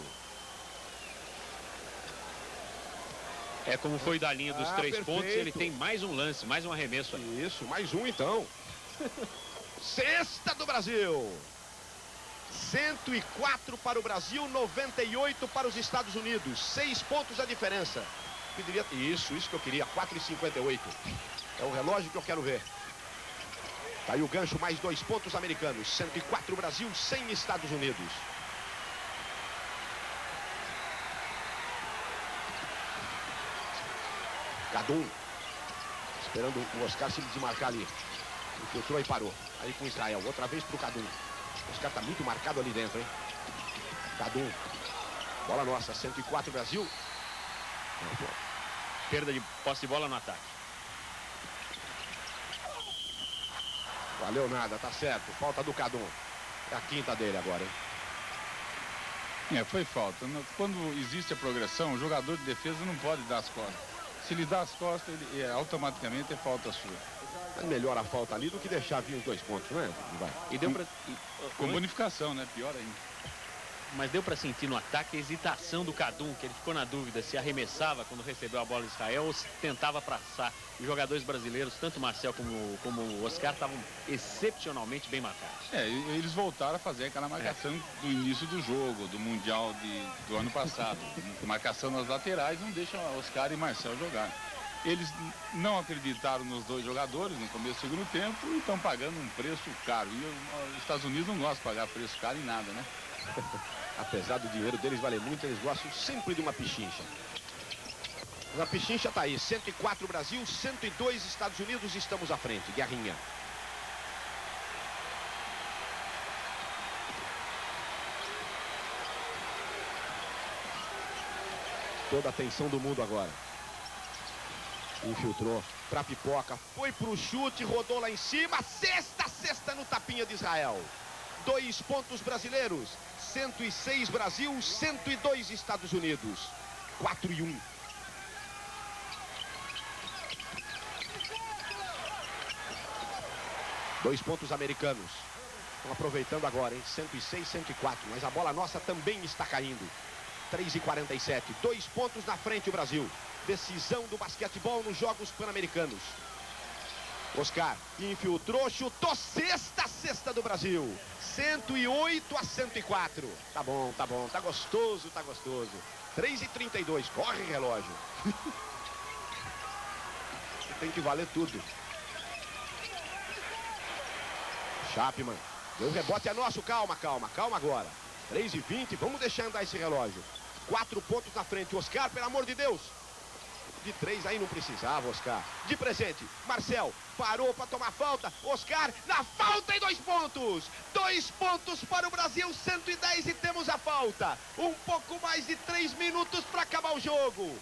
É como foi da linha dos 3 perfeito. pontos, ele tem mais um lance, mais um arremesso aí. Isso, mais um então. Sexta do Brasil. 104 para o Brasil, 98 para os Estados Unidos. 6 pontos a diferença. Isso que eu queria, 4:58. É o relógio que eu quero ver. Tá aí o gancho, mais 2 pontos americanos. 104 Brasil, 100 Estados Unidos. Cadum. Esperando o Oscar se desmarcar ali. Infiltrou e parou. Aí com Israel. Outra vez pro Cadum. O Oscar tá muito marcado ali dentro, hein? Cadum. Bola nossa. 104 Brasil. Perda de posse de bola no ataque. Valeu nada, tá certo. Falta do Cadum. É a 5ª dele agora, hein? Foi falta. Quando existe a progressão, o jogador de defesa não pode dar as costas. Se ele dá as costas, ele automaticamente é falta sua. É melhor a falta ali do que deixar vir os 2 pontos, né? Vai. E deu pra... Com bonificação, né? Pior ainda. Mas deu para sentir no ataque a hesitação do Cadum, que ele ficou na dúvida se arremessava quando recebeu a bola de Israel ou se tentava passar. Os jogadores brasileiros, tanto o Marcel como o Oscar, estavam excepcionalmente bem marcados. Eles voltaram a fazer aquela marcação do início do jogo, do Mundial do ano passado. Marcação nas laterais não deixa Oscar e Marcel jogar. Eles não acreditaram nos 2 jogadores no começo do segundo tempo e estão pagando um preço caro. E os Estados Unidos não gostam de pagar preço caro em nada, né? Apesar do dinheiro deles valer muito, eles gostam sempre de uma pichincha. A pichincha tá aí. 104 Brasil, 102 Estados Unidos. Estamos à frente. Guerrinha. Toda a atenção do mundo agora. Infiltrou pra pipoca. Foi pro chute, rodou lá em cima. Sexta no tapinha de Israel. 2 pontos brasileiros. 106 Brasil, 102 Estados Unidos. 4-1. Dois pontos americanos. Estão aproveitando agora, hein? 106, 104. Mas a bola nossa também está caindo. 3:47. 2 pontos na frente o Brasil. Decisão do basquetebol nos Jogos Pan-Americanos. Oscar infiltrou, chutou. Sexta do Brasil. 108-104. Tá bom, tá gostoso, 3:32, corre relógio. Tem que valer tudo. Chapman, deu rebote, é nosso, calma agora. 3:20, vamos deixar andar esse relógio. 4 pontos na frente, Oscar, pelo amor de Deus. De 3 aí não precisava, Oscar. De presente, Marcel parou para tomar falta. Oscar, na falta e 2 pontos. 2 pontos para o Brasil, 110 e temos a falta. Um pouco mais de 3 minutos para acabar o jogo.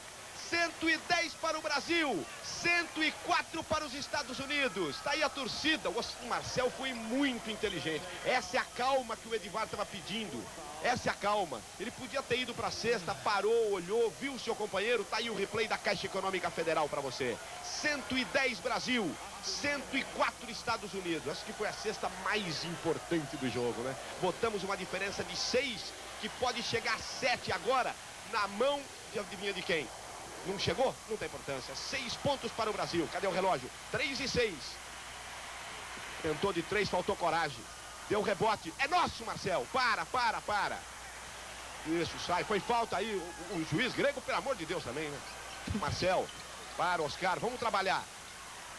110 para o Brasil, 104 para os Estados Unidos. Está aí a torcida. O Marcel foi muito inteligente. Essa é a calma que o Edivar estava pedindo. Essa é a calma. Ele podia ter ido para a cesta, parou, olhou, viu o seu companheiro. Está aí o replay da Caixa Econômica Federal para você. 110 Brasil, 104 Estados Unidos. Acho que foi a cesta mais importante do jogo, né? Botamos uma diferença de 6, que pode chegar a 7 agora, na mão de adivinha de quem? Não chegou? Não tem importância. 6 pontos para o Brasil. Cadê o relógio? 3:06. Tentou de 3, faltou coragem. Deu rebote. É nosso, Marcel. Para. Isso, sai. Foi falta aí. O juiz grego, pelo amor de Deus, também, né? Marcel. Para, Oscar. Vamos trabalhar.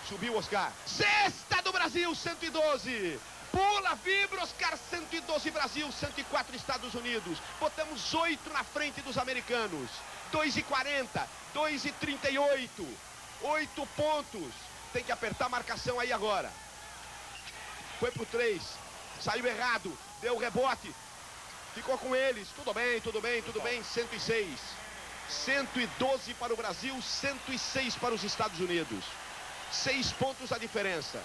Subiu, Oscar. Cesta do Brasil, 112. Pula, vibra, Oscar. 112 Brasil, 104 Estados Unidos. Botamos 8 na frente dos americanos. 2:40, 2:38, 8 pontos. Tem que apertar a marcação aí agora. Foi pro 3, saiu errado, deu rebote, ficou com eles. Tudo bem, 106. 112 para o Brasil, 106 para os Estados Unidos. 6 pontos a diferença.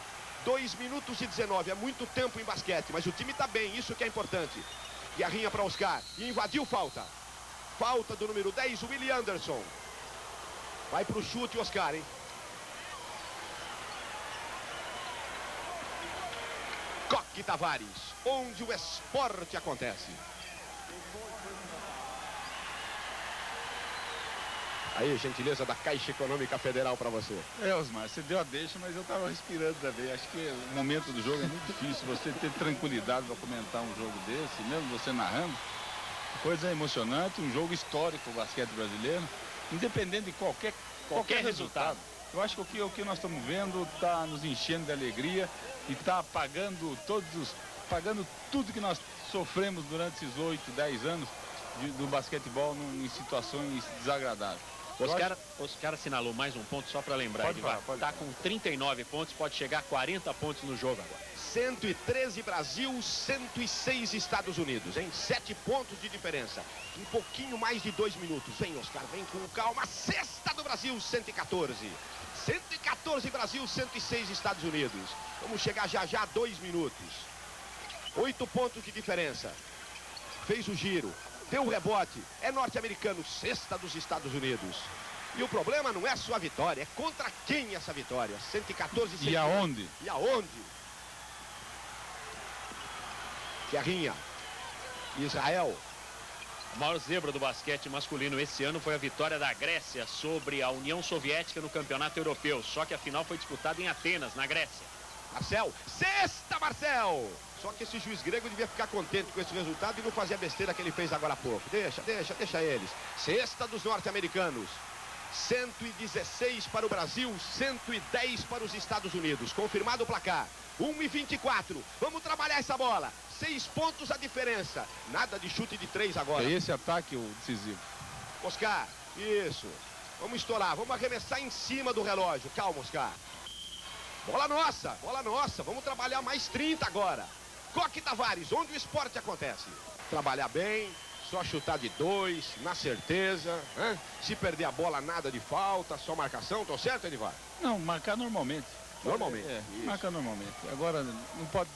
2 minutos e 19, é muito tempo em basquete, mas o time está bem, isso que é importante. Guerrinha para Oscar, e invadiu falta. Falta do número 10, o Willie Anderson. Vai pro chute, Oscar, hein? Coque Tavares, onde o esporte acontece. Aí, gentileza da Caixa Econômica Federal para você. Osmar, você deu a deixa, mas eu estava respirando também. Acho que o momento do jogo é muito difícil. Você ter tranquilidade para comentar um jogo desse, mesmo você narrando. Coisa emocionante, um jogo histórico o basquete brasileiro, independente de qualquer resultado. Eu acho que o que nós estamos vendo está nos enchendo de alegria e está pagando tudo que nós sofremos durante esses 8, 10 anos do basquetebol em situações desagradáveis. Oscar assinalou mais um ponto só para lembrar. Está com 39 pontos, pode chegar a 40 pontos no jogo agora. 113 Brasil, 106 Estados Unidos, hein? 7 pontos de diferença. Um pouquinho mais de 2 minutos. Vem, Oscar, vem com calma. Cesta do Brasil, 114. 114 Brasil, 106 Estados Unidos. Vamos chegar já a 2 minutos. 8 pontos de diferença. Fez o giro, deu o rebote. É norte-americano, cesta dos Estados Unidos. E o problema não é só a vitória, é contra quem essa vitória? 114 e aonde? E aonde? Guerrinha, Israel. A maior zebra do basquete masculino esse ano foi a vitória da Grécia sobre a União Soviética no Campeonato Europeu. Só que a final foi disputada em Atenas, na Grécia. Marcel, cesta, Marcel! Só que esse juiz grego devia ficar contente com esse resultado e não fazer a besteira que ele fez agora há pouco. Deixa eles. Cesta dos norte-americanos. 116 para o Brasil, 110 para os Estados Unidos. Confirmado o placar. 1:24. Vamos trabalhar essa bola. 6 pontos a diferença. Nada de chute de 3 agora. É esse ataque o decisivo. Oscar, isso. Vamos estourar, vamos arremessar em cima do relógio. Calma, Oscar. Bola nossa. Vamos trabalhar mais 30 agora. Coque Tavares, onde o esporte acontece. Trabalhar bem, só chutar de 2, na certeza. Hein? Se perder a bola, nada de falta, só marcação. Tô certo, Edivar? Não, marcar normalmente. Normalmente. Marca normalmente. Agora, não pode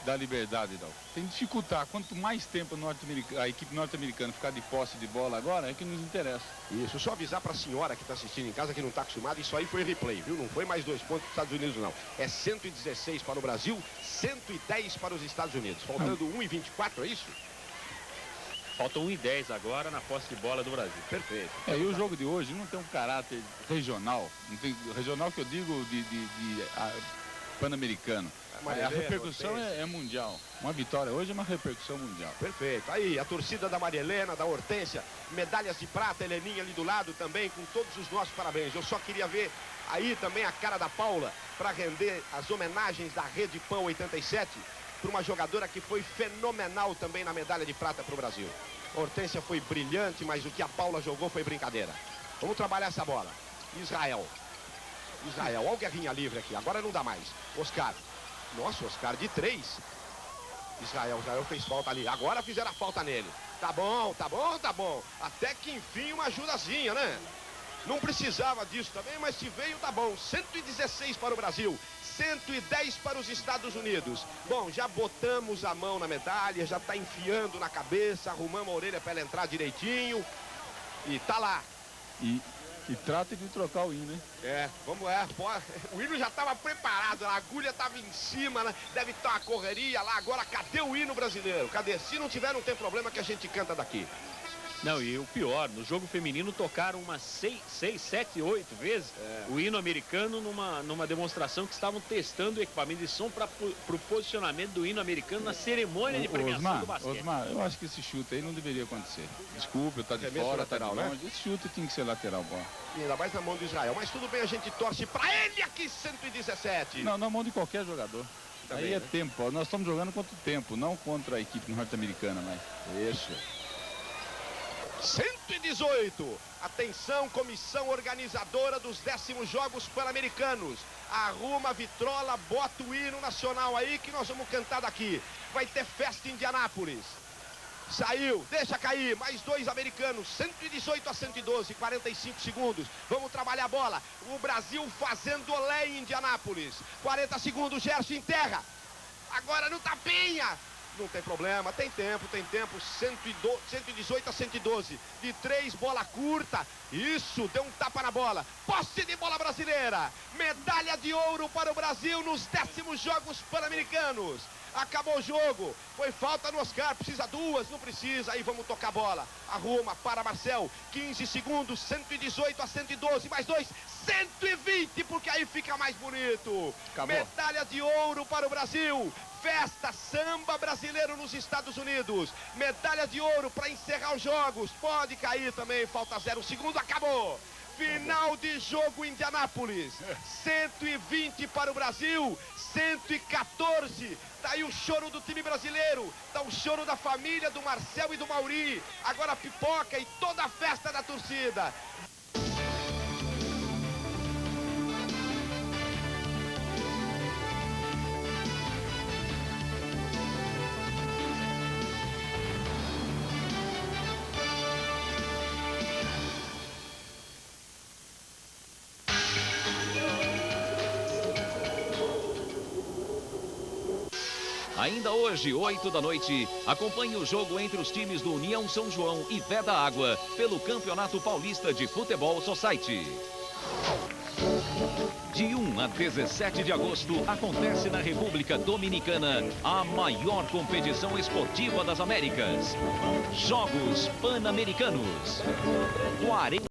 dar liberdade, não. Tem que dificultar. Quanto mais tempo a equipe norte-americana ficar de posse de bola agora, é que nos interessa. Isso, só avisar para a senhora que está assistindo em casa, que não está acostumada, isso aí foi replay, viu? Não foi mais 2 pontos para os Estados Unidos, não. É 116 para o Brasil, 110 para os Estados Unidos. Faltando 1:24, é isso? Faltam 1:10 agora na posse de bola do Brasil. Perfeito. E o jogo de hoje não tem um caráter regional. Não tem, regional que eu digo pan-americano. A repercussão é mundial. Uma vitória hoje é uma repercussão mundial. Perfeito. Aí, a torcida da Maria Helena, da Hortência, medalhas de prata, Heleninha ali do lado também, com todos os nossos parabéns. Eu só queria ver aí também a cara da Paula para render as homenagens da Rede Pão 87. para uma jogadora que foi fenomenal também na medalha de prata para o Brasil. Hortência foi brilhante, mas o que a Paula jogou foi brincadeira. Vamos trabalhar essa bola. Israel, olha o guerrinha livre aqui, agora não dá mais. Oscar, nossa, Oscar de 3. Israel fez falta ali, agora fizeram a falta nele. Tá bom. Até que enfim uma ajudazinha, né? Não precisava disso também, mas se veio, tá bom. 116 para o Brasil, 110 para os Estados Unidos. Bom, já botamos a mão na medalha, já tá enfiando na cabeça, arrumamos a orelha para ela entrar direitinho. E tá lá. E trata de trocar o hino, né? O hino já estava preparado, a agulha estava em cima, né? Deve estar uma correria lá. Agora, cadê o hino brasileiro? Cadê? Se não tiver, não tem problema que a gente canta daqui. Não, e o pior, no jogo feminino tocaram umas 6, 7, 8 vezes o hino americano numa demonstração que estavam testando o equipamento de som para o posicionamento do hino americano na cerimônia de premiação do basquete. Osmar, eu acho que esse chute aí não deveria acontecer. Desculpa, tá de fora, lateral, tá de longe. Esse chute tinha que ser lateral, bom. Ainda mais na mão do Israel, mas tudo bem, a gente torce para ele aqui, 117. Não, na mão de qualquer jogador. Também, aí é né? tempo, ó. Nós estamos jogando contra o tempo, não contra a equipe norte-americana, mas... Isso. 118. Atenção, comissão organizadora dos 10º Jogos Pan-Americanos. Arruma a vitrola, bota o hino nacional aí que nós vamos cantar daqui. Vai ter festa em Indianápolis. Saiu, deixa cair, mais 2 americanos, 118 a 112, 45 segundos. Vamos trabalhar a bola. O Brasil fazendo olé em Indianápolis. 40 segundos, Gerson enterra. Agora no tapinha. Não tem problema, tem tempo, 118 a 112, de 3, bola curta, isso, deu um tapa na bola, posse de bola brasileira, medalha de ouro para o Brasil nos 10º Jogos Pan-Americanos. Acabou o jogo, foi falta no Oscar, precisa 2, não precisa, aí vamos tocar a bola, arruma para Marcel, 15 segundos, 118 a 112, mais 2, 120, porque aí fica mais bonito. Acabou. Medalha de ouro para o Brasil. Festa, samba brasileiro nos Estados Unidos. Medalha de ouro para encerrar os jogos. Pode cair também, falta 0 segundo, acabou. Final de jogo em Indianápolis. 120 para o Brasil, 114. Tá aí o choro do time brasileiro. Tá o choro da família do Marcel e do Mauri. Agora pipoca e toda a festa da torcida. Ainda hoje, 8 da noite, acompanhe o jogo entre os times do União São João e Pé da Água pelo Campeonato Paulista de Futebol Society. De 1 a 17 de agosto, acontece na República Dominicana a maior competição esportiva das Américas. Jogos Pan-Americanos. 40